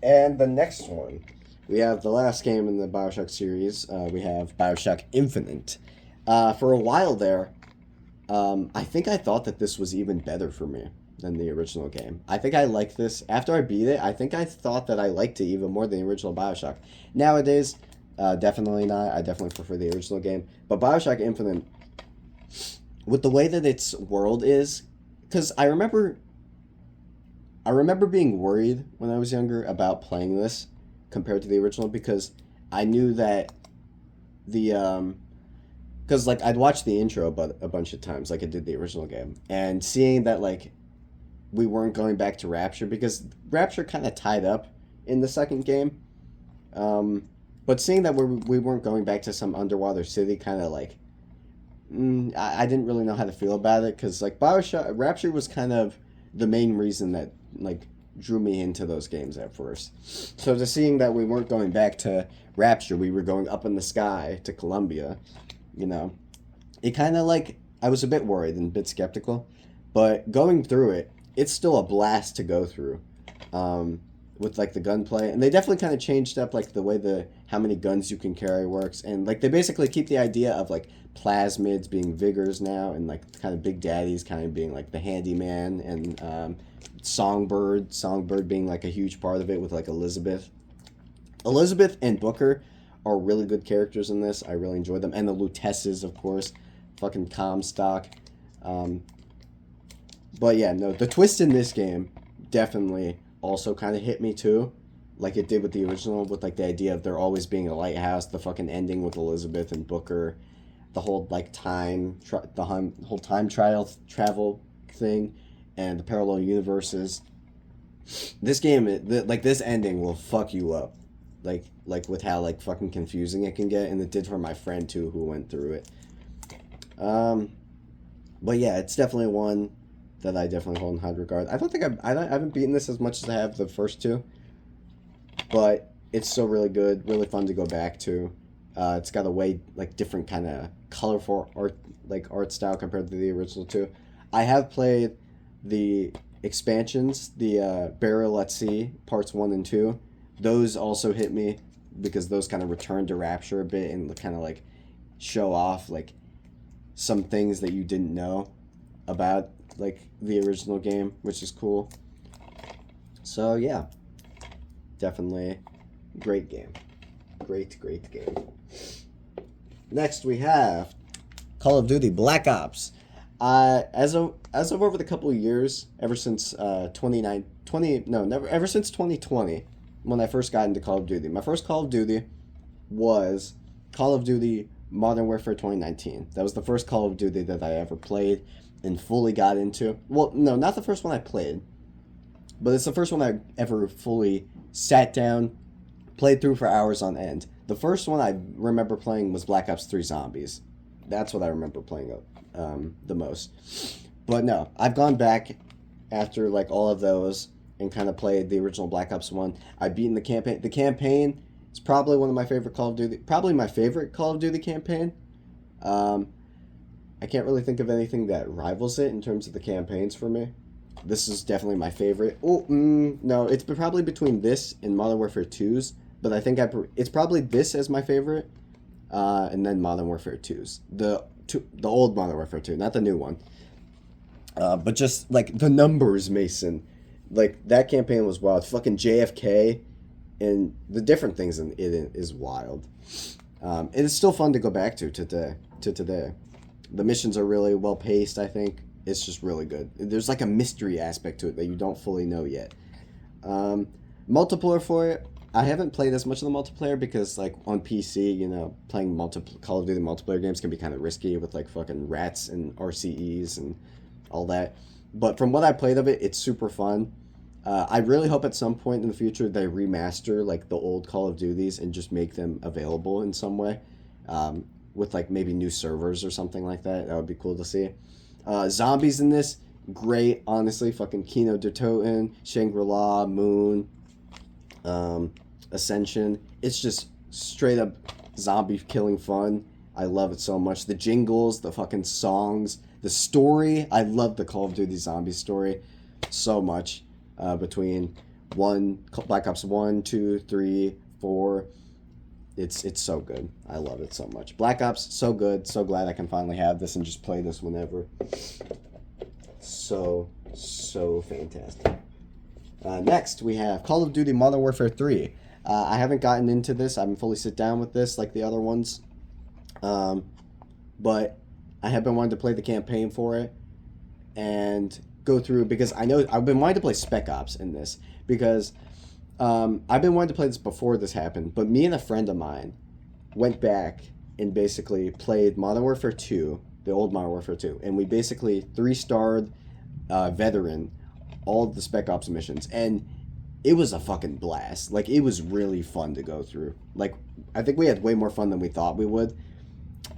And the next one, we have the last game in the Bioshock series. We have Bioshock Infinite. For a while there, I think I thought that this was even better for me than the original game. I think I liked this. After I beat it, I think I thought that I liked it even more than the original Bioshock. Nowadays, definitely not. I definitely prefer the original game. But Bioshock Infinite, with the way that its world is, because I remember I remember being worried when I was younger about playing this compared to the original because I knew that the because like I'd watched the intro but a bunch of times like I did the original game, and seeing that like we weren't going back to Rapture because Rapture kind of tied up in the second game. Um, but seeing that we weren't going back to some underwater city, kind of like I didn't really know how to feel about it because like Bioshock Rapture was kind of the main reason that like drew me into those games at first. So to seeing that we weren't going back to Rapture, we were going up in the sky to Columbia, you know, it kind of like I was a bit worried and a bit skeptical, but going through it, it's still a blast to go through. Um, with like the gunplay, and they definitely kind of changed up like the way the how many guns you can carry works, and like they basically keep the idea of like plasmids being vigors now, and like kind of big daddies kind of being like the handyman, and songbird being like a huge part of it with like Elizabeth and Booker are really good characters in this. I really enjoy them, and the Lutesses, of course, fucking Comstock. Um, but yeah, no, the twist in this game definitely also kind of hit me too, like it did with the original, with like the idea of there always being a lighthouse, the fucking ending with Elizabeth and Booker, the whole like whole time trial travel thing, and the parallel universes. This game, like this ending will fuck you up, like with how like fucking confusing it can get, and it did for my friend too who went through it. Um, but yeah, it's definitely one that I definitely hold in high regard. I don't think I haven't beaten this as much as I have the first two, but it's still really good, really fun to go back to. It's got a way like different kind of colorful art style compared to the original two. I have played the expansions, the Burial at Sea parts 1 and 2. Those also hit me because those kind of return to Rapture a bit and kind of like show off like some things that you didn't know about like the original game, which is cool. So yeah, definitely great game. Great game. Next we have Call of Duty Black Ops. As of over the couple of years, ever since 2020, when I first got into Call of Duty. My first Call of Duty was Call of Duty Modern Warfare 2019. That was the first Call of Duty that I ever played and fully got into. Well, no, not the first one I played, but it's the first one I ever fully sat down, played through for hours on end. The first one I remember playing was Black Ops 3 Zombies. That's what I remember playing the most. But no, I've gone back after like all of those and kind of played the original Black Ops 1. I've beaten the campaign. The campaign is probably one of my favorite Call of Duty, probably my favorite Call of Duty campaign. I can't really think of anything that rivals it in terms of the campaigns for me. This is definitely my favorite. Oh, no, it's probably between this and Modern Warfare 2's, but I think it's probably this as my favorite, and then Modern Warfare 2's. The old Modern Warfare 2, not the new one. But just, like, the numbers, Mason. Like, that campaign was wild. Fucking JFK, and the different things in it is wild. And it's still fun to go back to today. The missions are really well paced, I think. It's just really good. There's like a mystery aspect to it that you don't fully know yet. Multiplayer for it, I haven't played as much of the multiplayer because like on PC, you know, playing Call of Duty multiplayer games can be kind of risky with like fucking rats and RCEs and all that. But from what I played of it, it's super fun. I really hope at some point in the future they remaster like the old Call of Duties and just make them available in some way. With like maybe new servers or something like that. That would be cool to see. Zombies in this, great, honestly. Fucking Kino der Toten, Shangri-La, Moon, Ascension. It's just straight up zombie killing fun. I love it so much. The jingles, the fucking songs, the story. I love the Call of Duty zombie story so much. Between Black Ops 1, 2, 3, 4. It's so good. I love it so much. Black Ops, so good. So glad I can finally have this and just play this whenever. So fantastic. Next, we have Call of Duty Modern Warfare 3. I haven't gotten into this. I haven't fully sit down with this like the other ones. But I have been wanting to play the campaign for it. And go through because I know I've been wanting to play Spec Ops in this because I've been wanting to play this before this happened, but me and a friend of mine went back and basically played Modern Warfare 2, the old Modern Warfare 2, and we basically 3-starred veteran all of the Spec Ops missions, and it was a fucking blast. Like, it was really fun to go through. Like, I think we had way more fun than we thought we would.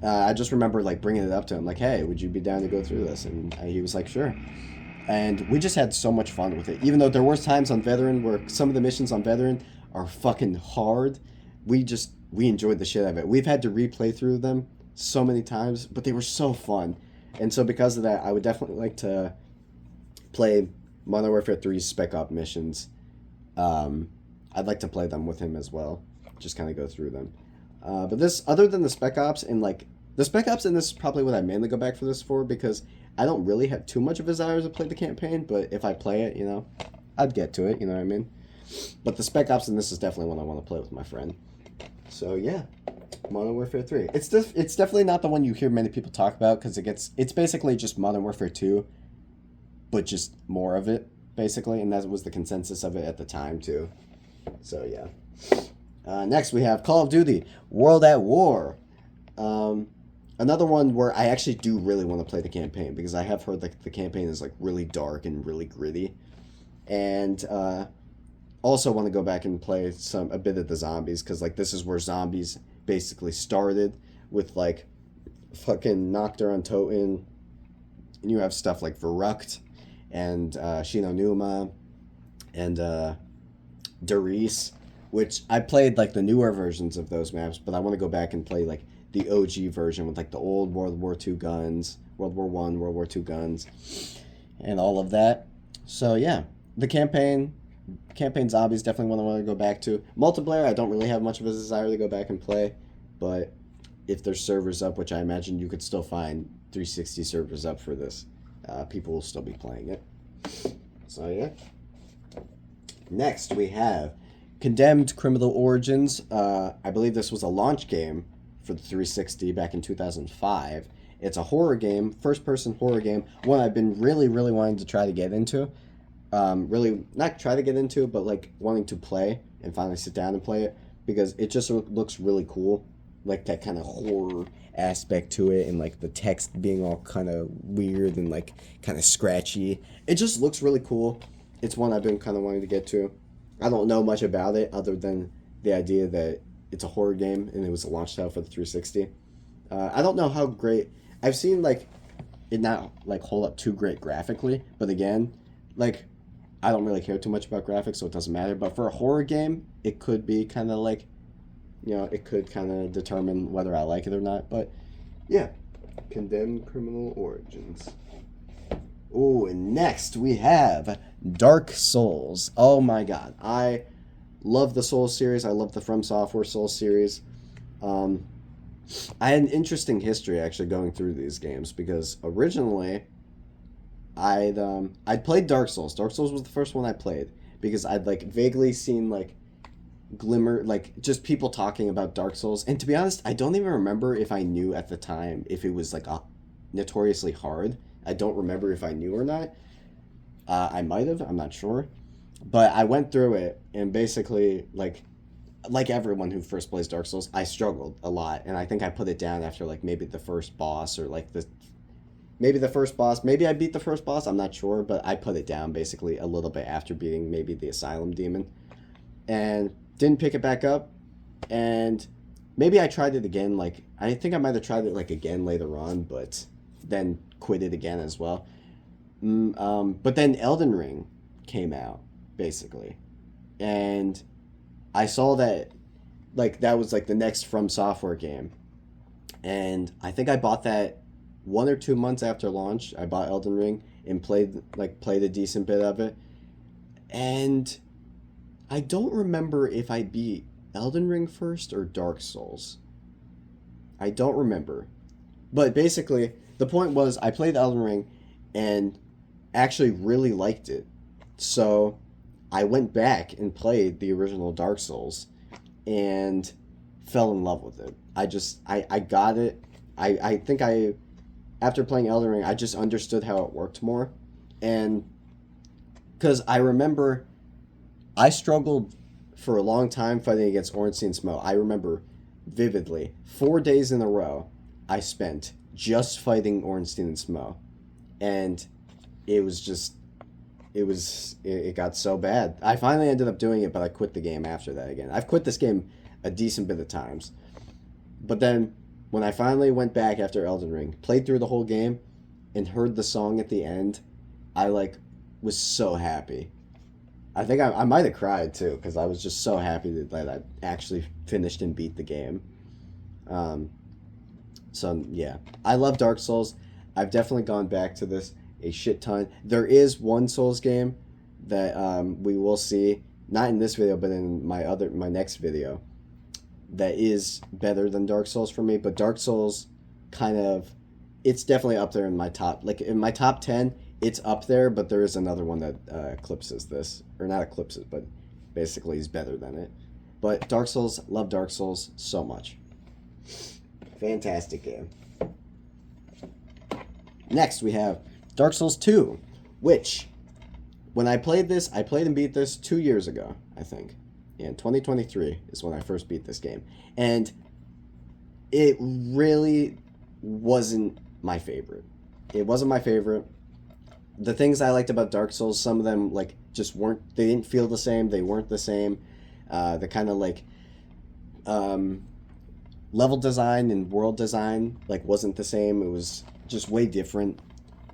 I just remember, like, bringing it up to him, like, hey, would you be down to go through this? And he was like, sure. And we just had so much fun with it. Even though there were times on Veteran where some of the missions on Veteran are fucking hard, we enjoyed the shit out of it. We've had to replay through them so many times, but they were so fun. And so because of that, I would definitely like to play Modern Warfare 3's Spec Op missions. I'd like to play them with him as well. Just kind of go through them. But this, other than the Spec Ops, and like, the Spec Ops in this is probably what I mainly go back for this for, because I don't really have too much of a desire to play the campaign, but if I play it, you know, I'd get to it, you know what I mean? But the Spec Ops in this is definitely one I want to play with my friend. So yeah, Modern Warfare 3. It's definitely not the one you hear many people talk about, because it's basically just Modern Warfare 2, but just more of it, basically, and that was the consensus of it at the time, too. So yeah. Next, we have Call of Duty World at War. Another one where I actually do really want to play the campaign, because I have heard that the campaign is like really dark and really gritty. And also want to go back and play a bit of the zombies, because like this is where zombies basically started, with like fucking Nocturne on Toten, and you have stuff like Verrucht and Shino Numa and Darius, which I played like the newer versions of those maps, but I want to go back and play like the OG version with like the old World War II guns, World War I, World War II guns, and all of that. So yeah, the campaign zombies definitely one I want to go back to. Multiplayer, I don't really have much of a desire to go back and play, but if there's servers up, which I imagine you could still find 360 servers up for this, people will still be playing it. So yeah. Next, we have Condemned Criminal Origins. I believe this was a launch game for the 360 back in 2005. It's a horror game, first-person horror game, one I've been really, really wanting to try to get into. Really, not try to get into, but like wanting to play and finally sit down and play it, because it just looks really cool. Like that kind of horror aspect to it, and like the text being all kind of weird and like kind of scratchy. It just looks really cool. It's one I've been kind of wanting to get to. I don't know much about it other than the idea that it's a horror game and it was a launch title for the 360. I don't know how great. I've seen like it not like hold up too great graphically, but again, like I don't really care too much about graphics, so it doesn't matter. But for a horror game, it could be kind of like, you know, it could kind of determine whether I like it or not. But yeah, Condemned Criminal Origins. Oh, and next we have Dark Souls. Oh my god. I love the Souls series. I love the From Software Souls series. I had an interesting history actually going through these games, because originally I'd played Dark Souls. Dark Souls was the first one I played, because I'd like vaguely seen like glimmer, like just people talking about Dark Souls. And to be honest, I don't even remember if I knew at the time if it was like notoriously hard. I don't remember if I knew or not. I might have. I'm not sure. But I went through it, and basically, like everyone who first plays Dark Souls, I struggled a lot. And I think I put it down after, like, maybe the first boss, or, like, maybe the first boss. Maybe I beat the first boss. I'm not sure. But I put it down, basically, a little bit after beating maybe the Asylum Demon. And didn't pick it back up. And maybe I tried it again. Like, I think I might have tried it, like, again later on, but then quit it again as well. But then Elden Ring came out, basically, and I saw that like that was like the next From Software game, and I think I bought that 1 or 2 months after launch. I bought Elden Ring and played a decent bit of it, and I don't remember if I beat Elden Ring first or Dark Souls. I don't remember, but basically the point was I played Elden Ring and actually really liked it. So I went back and played the original Dark Souls and fell in love with it. I got it. I think after playing Elden Ring, I just understood how it worked more. And because I remember I struggled for a long time fighting against Ornstein Smo. I remember vividly 4 days in a row I spent just fighting Ornstein and Smo. And it was just it got so bad. I finally ended up doing it, but I quit the game after that again. I've quit this game a decent bit of times. But then when I finally went back after Elden Ring, played through the whole game and heard the song at the end, I like was so happy. I think I might have cried too because I was just so happy that I actually finished and beat the game. Um, so yeah, I love Dark Souls. I've definitely gone back to this a shit ton. There is one Souls game that we will see, not in this video, but in my next video, that is better than Dark Souls for me. But Dark Souls, kind of, it's definitely up there in my top. Like in my top 10, it's up there. But there is another one that eclipses this, or not eclipses, but basically is better than it. But Dark Souls, love Dark Souls so much. Fantastic game. Next, we have Dark Souls 2, which, when I played this, I played and beat this 2 years ago, I think. And 2023 is when I first beat this game. And it really wasn't my favorite. It wasn't my favorite. The things I liked about Dark Souls, some of them, like, just weren't, they didn't feel the same. They weren't the same. The kind of, like, level design and world design, like, wasn't the same. It was just way different.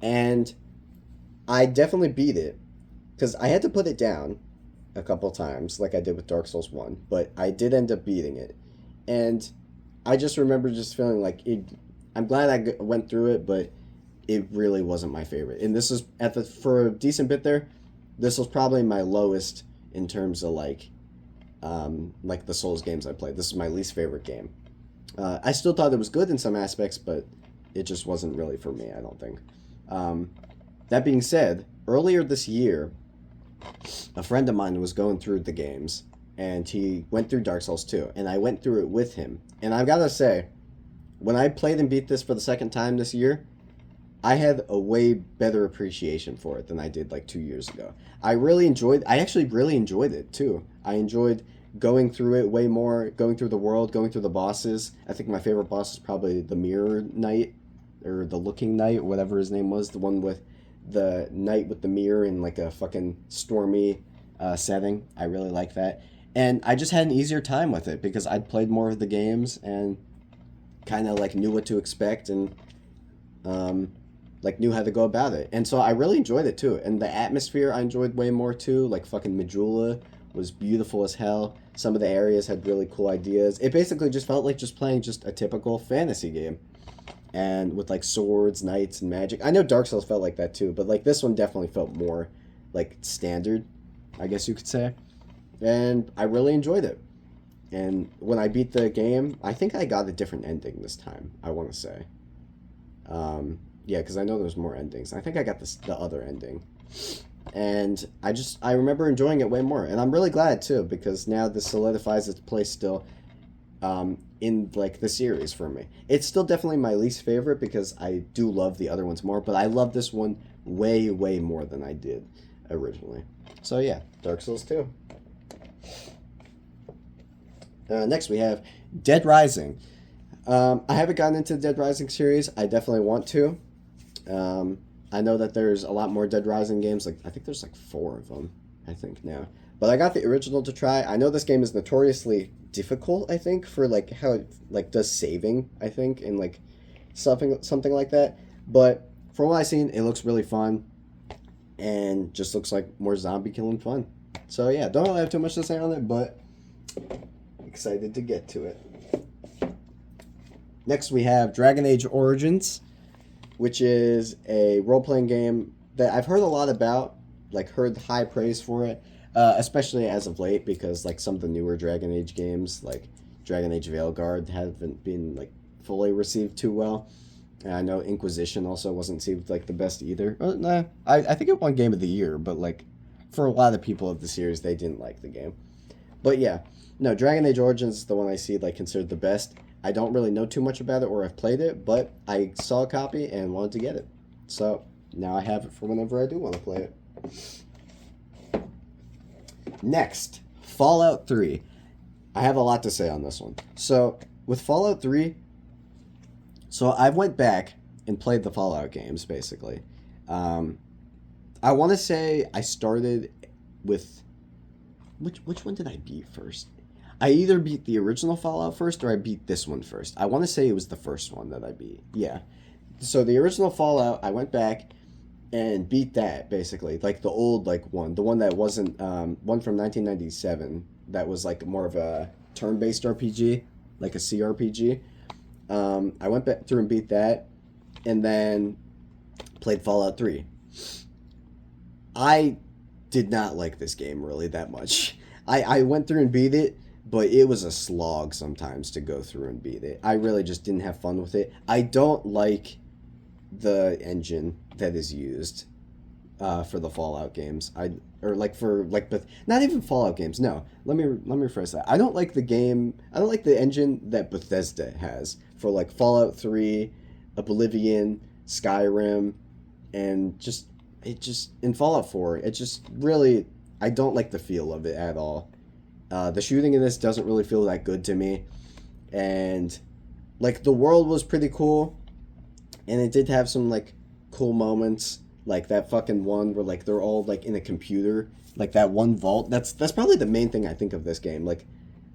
And I definitely beat it because I had to put it down a couple times like I did with Dark Souls 1, but I did end up beating it. And I just remember just feeling like it. I'm glad I went through it, but it really wasn't my favorite. And this is for a decent bit there, this was probably my lowest in terms of like the Souls games I played. This is my least favorite game. I still thought it was good in some aspects, but it just wasn't really for me, I don't think. That being said, earlier this year, a friend of mine was going through the games, and he went through Dark Souls 2, and I went through it with him. And I've got to say, when I played and beat this for the second time this year, I had a way better appreciation for it than I did like 2 years ago. I actually really enjoyed it too. I enjoyed going through it way more, going through the world, going through the bosses. I think my favorite boss is probably the Mirror Knight, or the Looking Knight, whatever his name was, the one with the knight with the mirror in like a fucking stormy setting. I really like that. And I just had an easier time with it because I'd played more of the games and kind of like knew what to expect and like knew how to go about it. And so I really enjoyed it too. And the atmosphere I enjoyed way more too. Like fucking Majula was beautiful as hell. Some of the areas had really cool ideas. It basically just felt like just playing just a typical fantasy game. And with like swords, knights, and magic. I know Dark Souls felt like that too, but like this one definitely felt more like standard, I guess you could say. And I really enjoyed it. And when I beat the game, I think I got a different ending this time, I want to say. Yeah, because I know there's more endings. I think I got the other ending. And I remember enjoying it way more. And I'm really glad too, because now this solidifies its place still in like the series for me. It's still definitely my least favorite because I do love the other ones more, but I love this one way, way more than I did originally. So yeah, Dark Souls 2. Next we have Dead Rising. I haven't gotten into the Dead Rising series. I definitely want to. I know that there's a lot more Dead Rising games. Like I think there's like 4 of them, I think now. But I got the original to try. I know this game is notoriously difficult, I think, for like how it like does saving, I think, and like something like that. But from what I've seen, it looks really fun and just looks like more zombie killing fun. So yeah, don't really have too much to say on it, but excited to get to it. Next we have Dragon Age Origins, which is a role-playing game that I've heard a lot about, like heard high praise for it. Especially as of late, because like some of the newer Dragon Age games, like Dragon Age Veilguard, haven't been like fully received too well. And I know Inquisition also wasn't received like the best either. Nah, I think it won Game of the Year, but like for a lot of people of the series, they didn't like the game. But yeah, no, Dragon Age Origins is the one I see like considered the best. I don't really know too much about it or have played it, but I saw a copy and wanted to get it. So now I have it for whenever I do want to play it. Next, Fallout 3. I have a lot to say on this one. So, with Fallout 3, so I went back and played the Fallout games, basically. I want to say I started with... Which one did I beat first? I either beat the original Fallout first or I beat this one first. I want to say it was the first one that I beat. Yeah. So the original Fallout, I went back and beat that, basically. Like the old one. The one that wasn't... one from 1997 that was like more of a turn-based RPG, like a CRPG. I went back through and beat that, and then played Fallout 3. I did not like this game really that much. I went through and beat it, but it was a slog sometimes to go through and beat it. I really just didn't have fun with it. I don't like the engine that is used for the Fallout games. But not even Fallout games. No, let me rephrase that. I don't like the engine that Bethesda has for like Fallout 3, Oblivion, Skyrim, and in Fallout 4, it just really, I don't like the feel of it at all. The shooting in this doesn't really feel that good to me, and like the world was pretty cool, and it did have some like cool moments. Like that fucking one where like they're all like in a computer, like that one vault. That's probably the main thing I think of this game. Like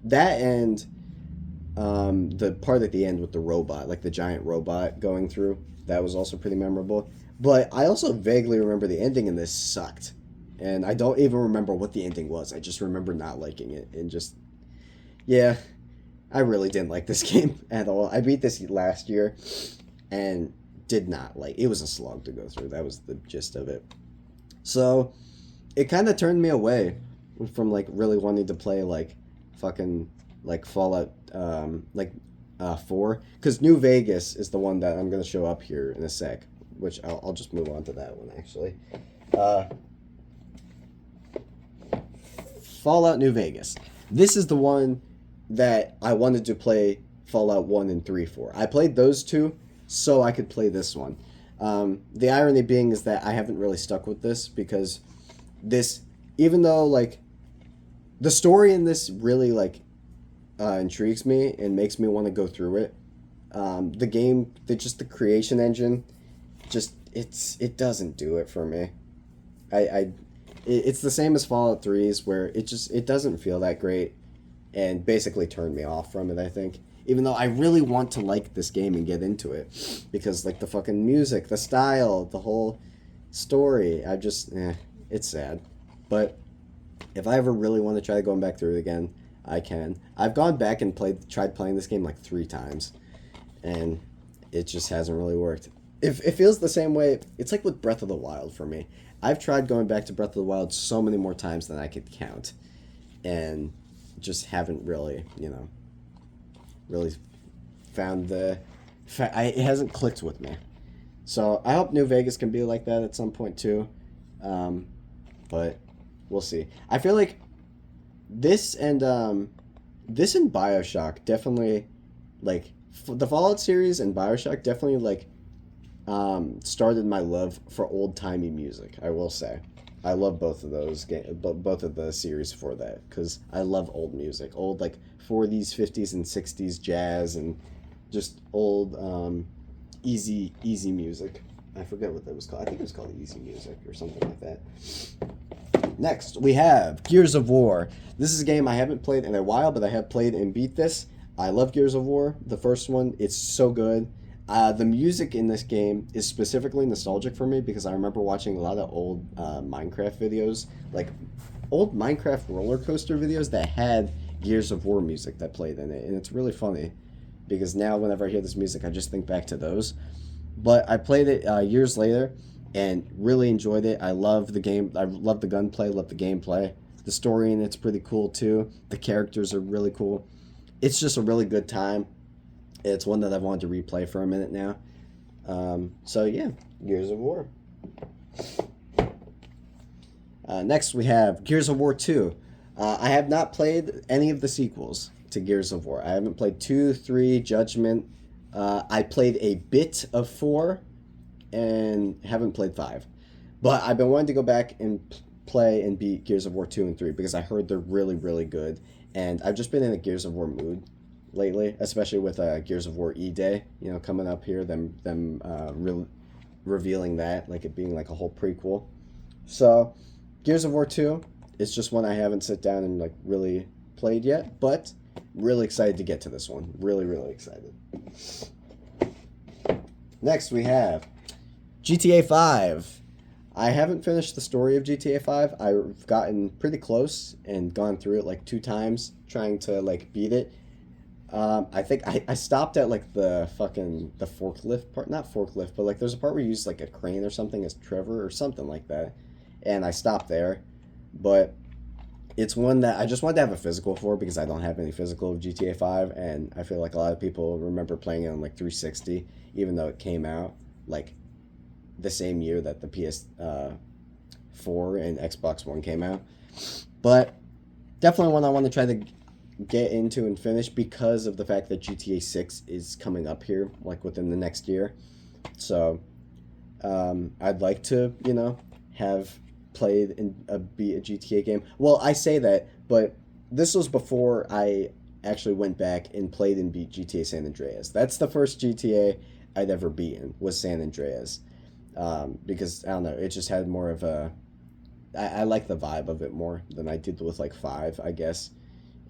that and the part at the end with the robot, like the giant robot going through. That was also pretty memorable. But I also vaguely remember the ending in this sucked, and I don't even remember what the ending was. I just remember not liking it and just yeah, I really didn't like this game at all. I beat this last year, and did not like it. Was a slog to go through. That was the gist of it. So it kind of turned me away from like really wanting to play like fucking like Fallout 4, because New Vegas is the one that I'm going to show up here in a sec, which I'll just move on to that one actually. Fallout New Vegas. This is the one that I wanted to play Fallout 1 and 3 for. I played those two so I could play this one. The irony being is that I haven't really stuck with this, because this, even though like the story in this really like intrigues me and makes me want to go through it, the game, the creation engine, it doesn't do it for me. It's the same as Fallout 3's, where it doesn't feel that great, and basically turned me off from it, I think. Even though I really want to like this game and get into it, because like the fucking music, the style, the whole story, it's sad. But if I ever really want to try going back through it again, I can. I've gone back and tried playing this game like 3 times, and it just hasn't really worked. It feels the same way. It's like with Breath of the Wild for me. I've tried going back to Breath of the Wild so many more times than I could count, and just haven't really, really found it hasn't clicked with me. So I hope New Vegas can be like that at some point too, but we'll see. I feel like this and BioShock definitely, like the Fallout series and BioShock definitely like started my love for old-timey music, I will say. I love both of those both of the series for that, because I love old music, old like 40s, 50s, and 60s jazz, and just old easy music. I forget what that was called. I think it was called easy music or something like that. Next, we have Gears of War. This is a game I haven't played in a while, but I have played and beat this. I love Gears of War, the first one. It's so good. The music in this game is specifically nostalgic for me, because I remember watching a lot of old Minecraft videos, like old Minecraft roller coaster videos that had Gears of War music that played in it, and it's really funny, because now whenever I hear this music, I just think back to those. But I played it years later and really enjoyed it. I love the game. I love the gunplay, love the gameplay. The story in it's pretty cool too. The characters are really cool. It's just a really good time. It's one that I've wanted to replay for a minute now. So yeah, Gears of War. Next we have Gears of War 2. I have not played any of the sequels to Gears of War. I haven't played 2, 3, Judgment. I played a bit of 4, and haven't played 5. But I've been wanting to go back and play and beat Gears of War 2 and 3 because I heard they're really, really good. And I've just been in a Gears of War mood lately, especially with Gears of War E-Day, coming up here, revealing that, like it being like a whole prequel. So, Gears of War 2 is just one I haven't sit down and like really played yet, but really excited to get to this one. Really, really excited. Next, we have GTA 5. I haven't finished the story of GTA 5. I've gotten pretty close and gone through it like 2 times trying to like beat it. I think I stopped at like the forklift part, not forklift, but like there's a part where you use like a crane or something as Trevor or something like that. And I stopped there, but it's one that I just wanted to have a physical for because I don't have any physical of GTA 5, and I feel like a lot of people remember playing it on like 360, even though it came out like the same year that the PS4 and Xbox One came out. But definitely one I want to try to get into and finish because of the fact that GTA 6 is coming up here, like within the next year. So I'd like to, have played and beat a GTA game. Well, I say that, but this was before I actually went back and played and beat GTA San Andreas. That's the first GTA I'd ever beaten, was San Andreas. Because, I don't know, it just had more of a... I like the vibe of it more than I did with, like, 5, I guess.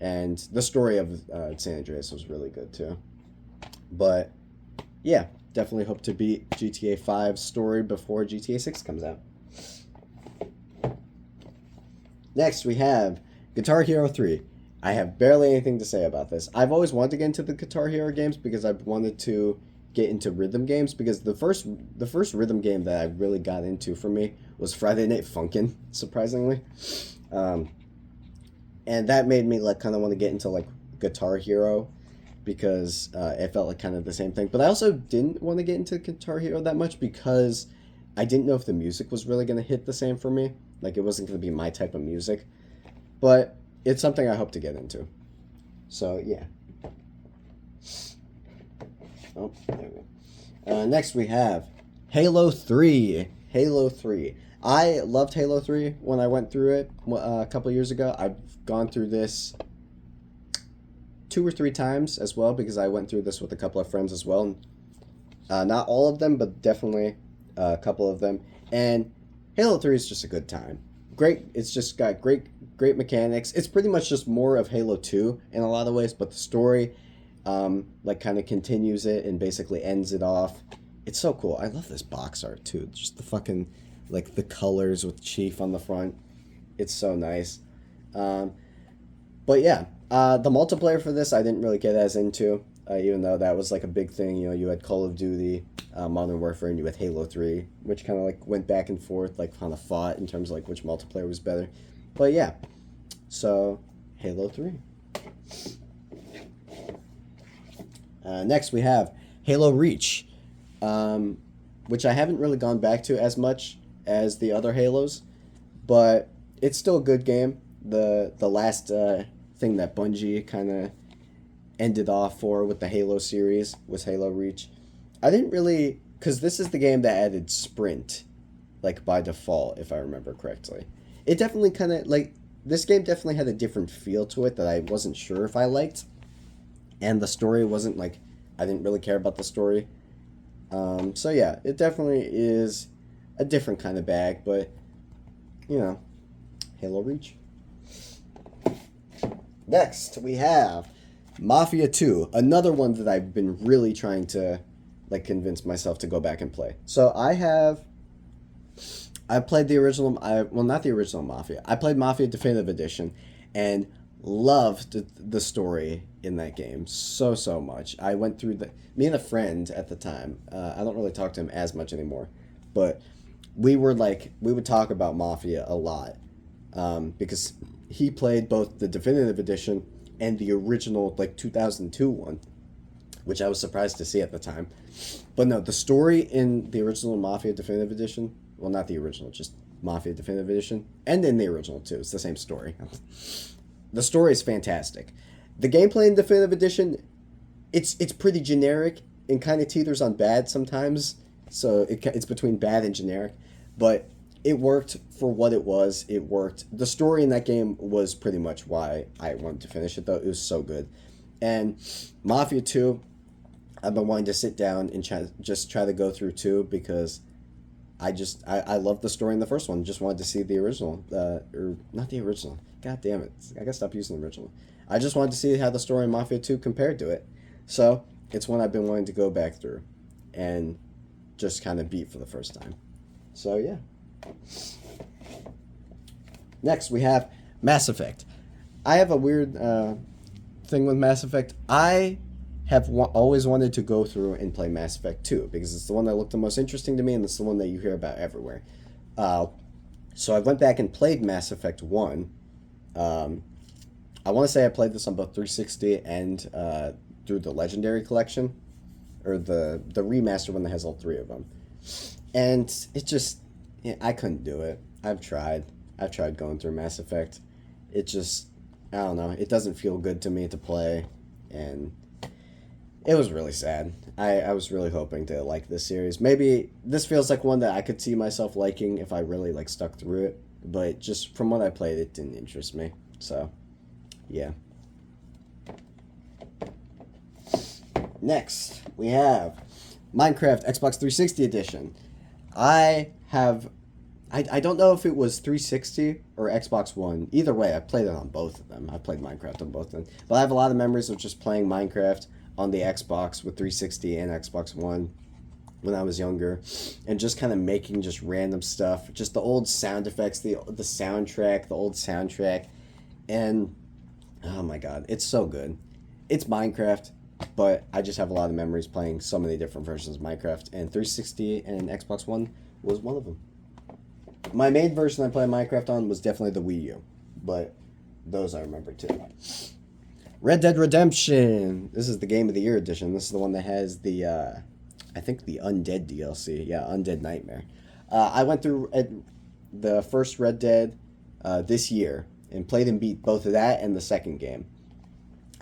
And the story of San Andreas was really good, too. But, yeah, definitely hope to beat GTA 5's story before GTA 6 comes out. Next, we have Guitar Hero 3. I have barely anything to say about this. I've always wanted to get into the Guitar Hero games because I've wanted to get into rhythm games, because the first rhythm game that I really got into for me was Friday Night Funkin', surprisingly. And that made me like kind of want to get into like Guitar Hero because it felt like kind of the same thing. But I also didn't want to get into Guitar Hero that much because I didn't know if the music was really going to hit the same for me. Like, it wasn't going to be my type of music. But it's something I hope to get into. So, yeah. Oh, there we go. Next, we have Halo 3. Halo 3. I loved Halo 3 when I went through it a couple years ago. I've gone through this 2 or 3 times as well, because I went through this with a couple of friends as well. Not all of them, but definitely a couple of them. And Halo 3 is just a good time. Great. It's just got great mechanics. It's pretty much just more of Halo 2 in a lot of ways, but the story like kind of continues it and basically ends it off. It's so cool. I love this box art too. Just the fucking like the colors with Chief on the front. It's so nice. But yeah, the multiplayer for this I didn't really get as into, even though that was like a big thing. You had Call of Duty, Modern Warfare, and you had Halo 3, which kind of like went back and forth, like kind of fought in terms of like which multiplayer was better. But yeah, so Halo 3. Next we have Halo Reach, which I haven't really gone back to as much as the other Halos, but it's still a good game. The last thing that Bungie kind of ended off for with the Halo series was Halo Reach. I didn't really, because this is the game that added sprint, like by default, if I remember correctly. It definitely kind of, like, this game definitely had a different feel to it that I wasn't sure if I liked. And the story wasn't, like, I didn't really care about the story. So yeah, it definitely is a different kind of bag, but, Halo Reach. Next, we have Mafia 2, another one that I've been really trying to like convince myself to go back and play. So I played the original, not the original Mafia. I played Mafia Definitive Edition and loved the story in that game so much. I went through me and a friend at the time. I don't really talk to him as much anymore, but we would talk about Mafia a lot because he played both the Definitive Edition and the original, like, 2002 one, which I was surprised to see at the time. But no, the story in the original Mafia Definitive Edition, well, not the original, just Mafia Definitive Edition, and in the original, too. It's the same story. The story is fantastic. The gameplay in Definitive Edition, it's pretty generic and kind of teeters on bad sometimes. so it's between bad and generic, but it worked for what it was. It worked. The story in that game was pretty much why I wanted to finish it, though. It was so good. And Mafia 2, I've been wanting to sit down and just try to go through 2 because I love the story in the first one. Just wanted to see the original, or not the original. God damn it! I gotta stop using the original. I just wanted to see how the story in Mafia 2 compared to it. So it's one I've been wanting to go back through, and just kind of beat for the first time. So yeah. Next we have Mass Effect. I have a weird thing with Mass Effect. I have always wanted to go through and play Mass Effect 2 because it's the one that looked the most interesting to me and it's the one that you hear about everywhere. So I went back and played Mass Effect 1. I want to say I played this on both 360 and through the Legendary Collection, or the remaster one that has all 3 of them. And it just, I couldn't do it. I've tried going through Mass Effect. It just, I don't know. It doesn't feel good to me to play, and it was really sad. I was really hoping to like this series. Maybe this feels like one that I could see myself liking if I really like stuck through it. But just from what I played, it didn't interest me. So, yeah. Next, we have Minecraft Xbox 360 Edition. I don't know if it was 360 or Xbox One. Either way, I played it on both of them. I played Minecraft on both of them. But I have a lot of memories of just playing Minecraft on the Xbox with 360 and Xbox One when I was younger, and just kind of making just random stuff, just the old sound effects, the soundtrack, the old soundtrack, and oh my god, it's so good. It's Minecraft, but I just have a lot of memories playing so many different versions of Minecraft, and 360 and Xbox One was one of them. My main version I played Minecraft on was definitely the Wii U, but those I remember too. Red Dead Redemption. This is the Game of the Year edition. This is the one that has the, I think the Undead DLC. Yeah, Undead Nightmare. I went through the first Red Dead this year and played and beat both of that and the second game.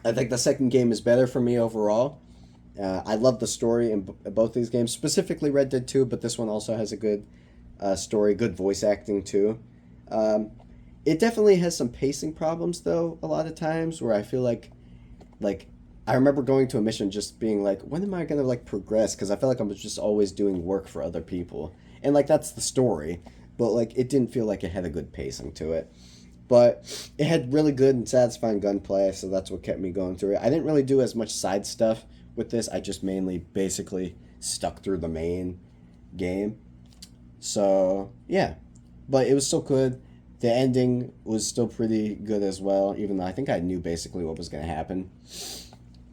I think the second game is better for me overall. I love the story in both these games, specifically Red Dead 2, but this one also has a good story, good voice acting too. It definitely has some pacing problems, though, a lot of times, where I feel like, I remember going to a mission just being like, when am I going to, progress? Because I felt like I was just always doing work for other people. And, that's the story. But, it didn't feel like it had a good pacing to it. But it had really good and satisfying gunplay, so that's what kept me going through it. I didn't really do as much side stuff with this. I just mainly, basically, stuck through the main game. So, yeah. But it was still good. The ending was still pretty good as well, even though I think I knew basically what was going to happen.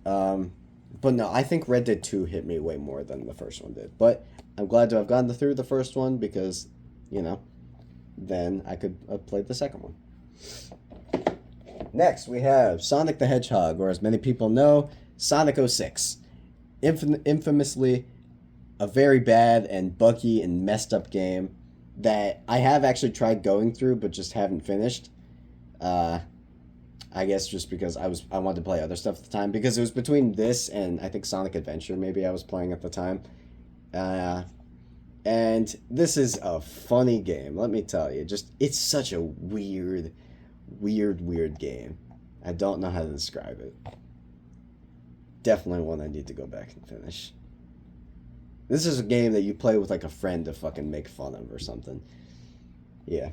But no, I think Red Dead 2 hit me way more than the first one did. But I'm glad to have gone through the first one because, then I could have played the second one. Next, we have Sonic the Hedgehog, or as many people know, Sonic 06. Infamously, a very bad and buggy and messed up game that I have actually tried going through, but just haven't finished. I guess just because I wanted to play other stuff at the time, because it was between this and I think Sonic Adventure maybe I was playing at the time. And this is a funny game, let me tell you. It's such a weird game. I don't know how to describe it. Definitely one I need to go back and finish. This is a game that you play with a friend to fucking make fun of or something. Yeah.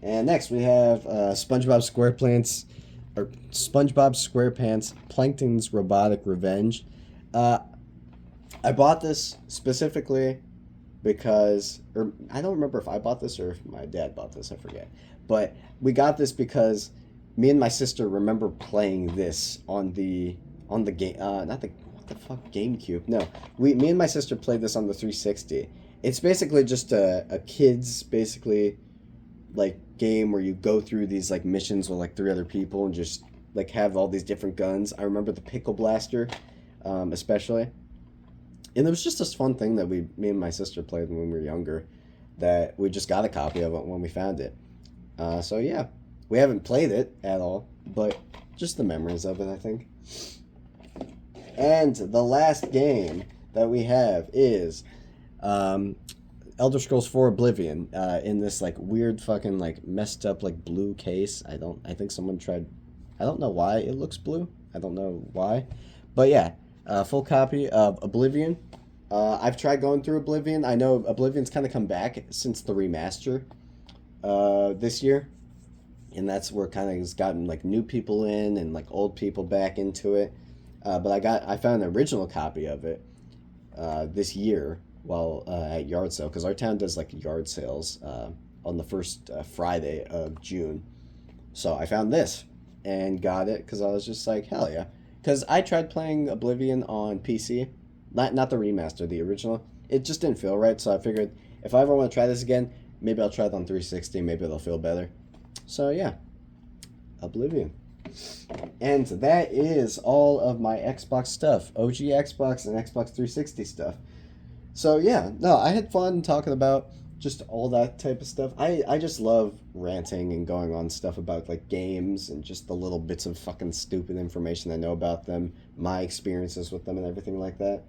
And next we have SpongeBob SquarePants Plankton's Robotic Revenge. I bought this specifically because, or I don't remember if I bought this or if my dad bought this, I forget. But we got this because me and my sister remember playing this on the game, not the, what the fuck, GameCube? No, me and my sister played this on the 360. It's basically just a kid's, basically, game where you go through these, missions with, 3 other people and just, have all these different guns. I remember the Pickle Blaster, especially. And it was just this fun thing that me and my sister played when we were younger, that we just got a copy of it when we found it. So yeah, we haven't played it at all, but just the memories of it, I think. And the last game that we have is Elder Scrolls 4 Oblivion in this like weird fucking like messed up like blue case. I think someone tried. I don't know why it looks blue. I don't know why, but yeah, full copy of Oblivion. I've tried going through Oblivion. I know Oblivion's kind of come back since the remaster this year, and that's where kind of has gotten like new people in and like old people back into it. But I found an original copy of it this year while at yard sale, because our town does like yard sales on the first Friday of June. So I found this and got it because I was just like, hell yeah. Because I tried playing Oblivion on PC, not the remaster, the original. It just didn't feel right, so I figured if I ever want to try this again, maybe I'll try it on 360. Maybe it'll feel better. So yeah, Oblivion. And that is all of my Xbox stuff, OG Xbox and Xbox 360 stuff. So yeah, no, I had fun talking about just all that type of stuff. I just love ranting and going on stuff about like games and just the little bits of fucking stupid information I know about them, my experiences with them and everything like that.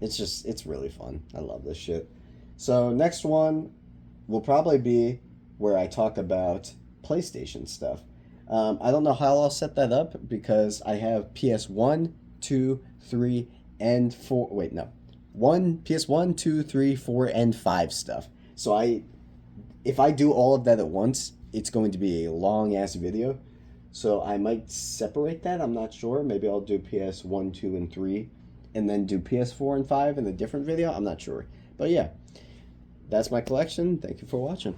It's really fun. I love this shit. So next one will probably be where I talk about PlayStation stuff. I don't know how I'll set that up because I have PS1, 2, 3, and 4. Wait, no. PS1, 2, 3, 4, and 5 stuff. So if I do all of that at once, it's going to be a long ass video. So I might separate that. I'm not sure. Maybe I'll do PS1, 2, and 3, and then do PS4 and 5 in a different video. I'm not sure. But yeah, that's my collection. Thank you for watching.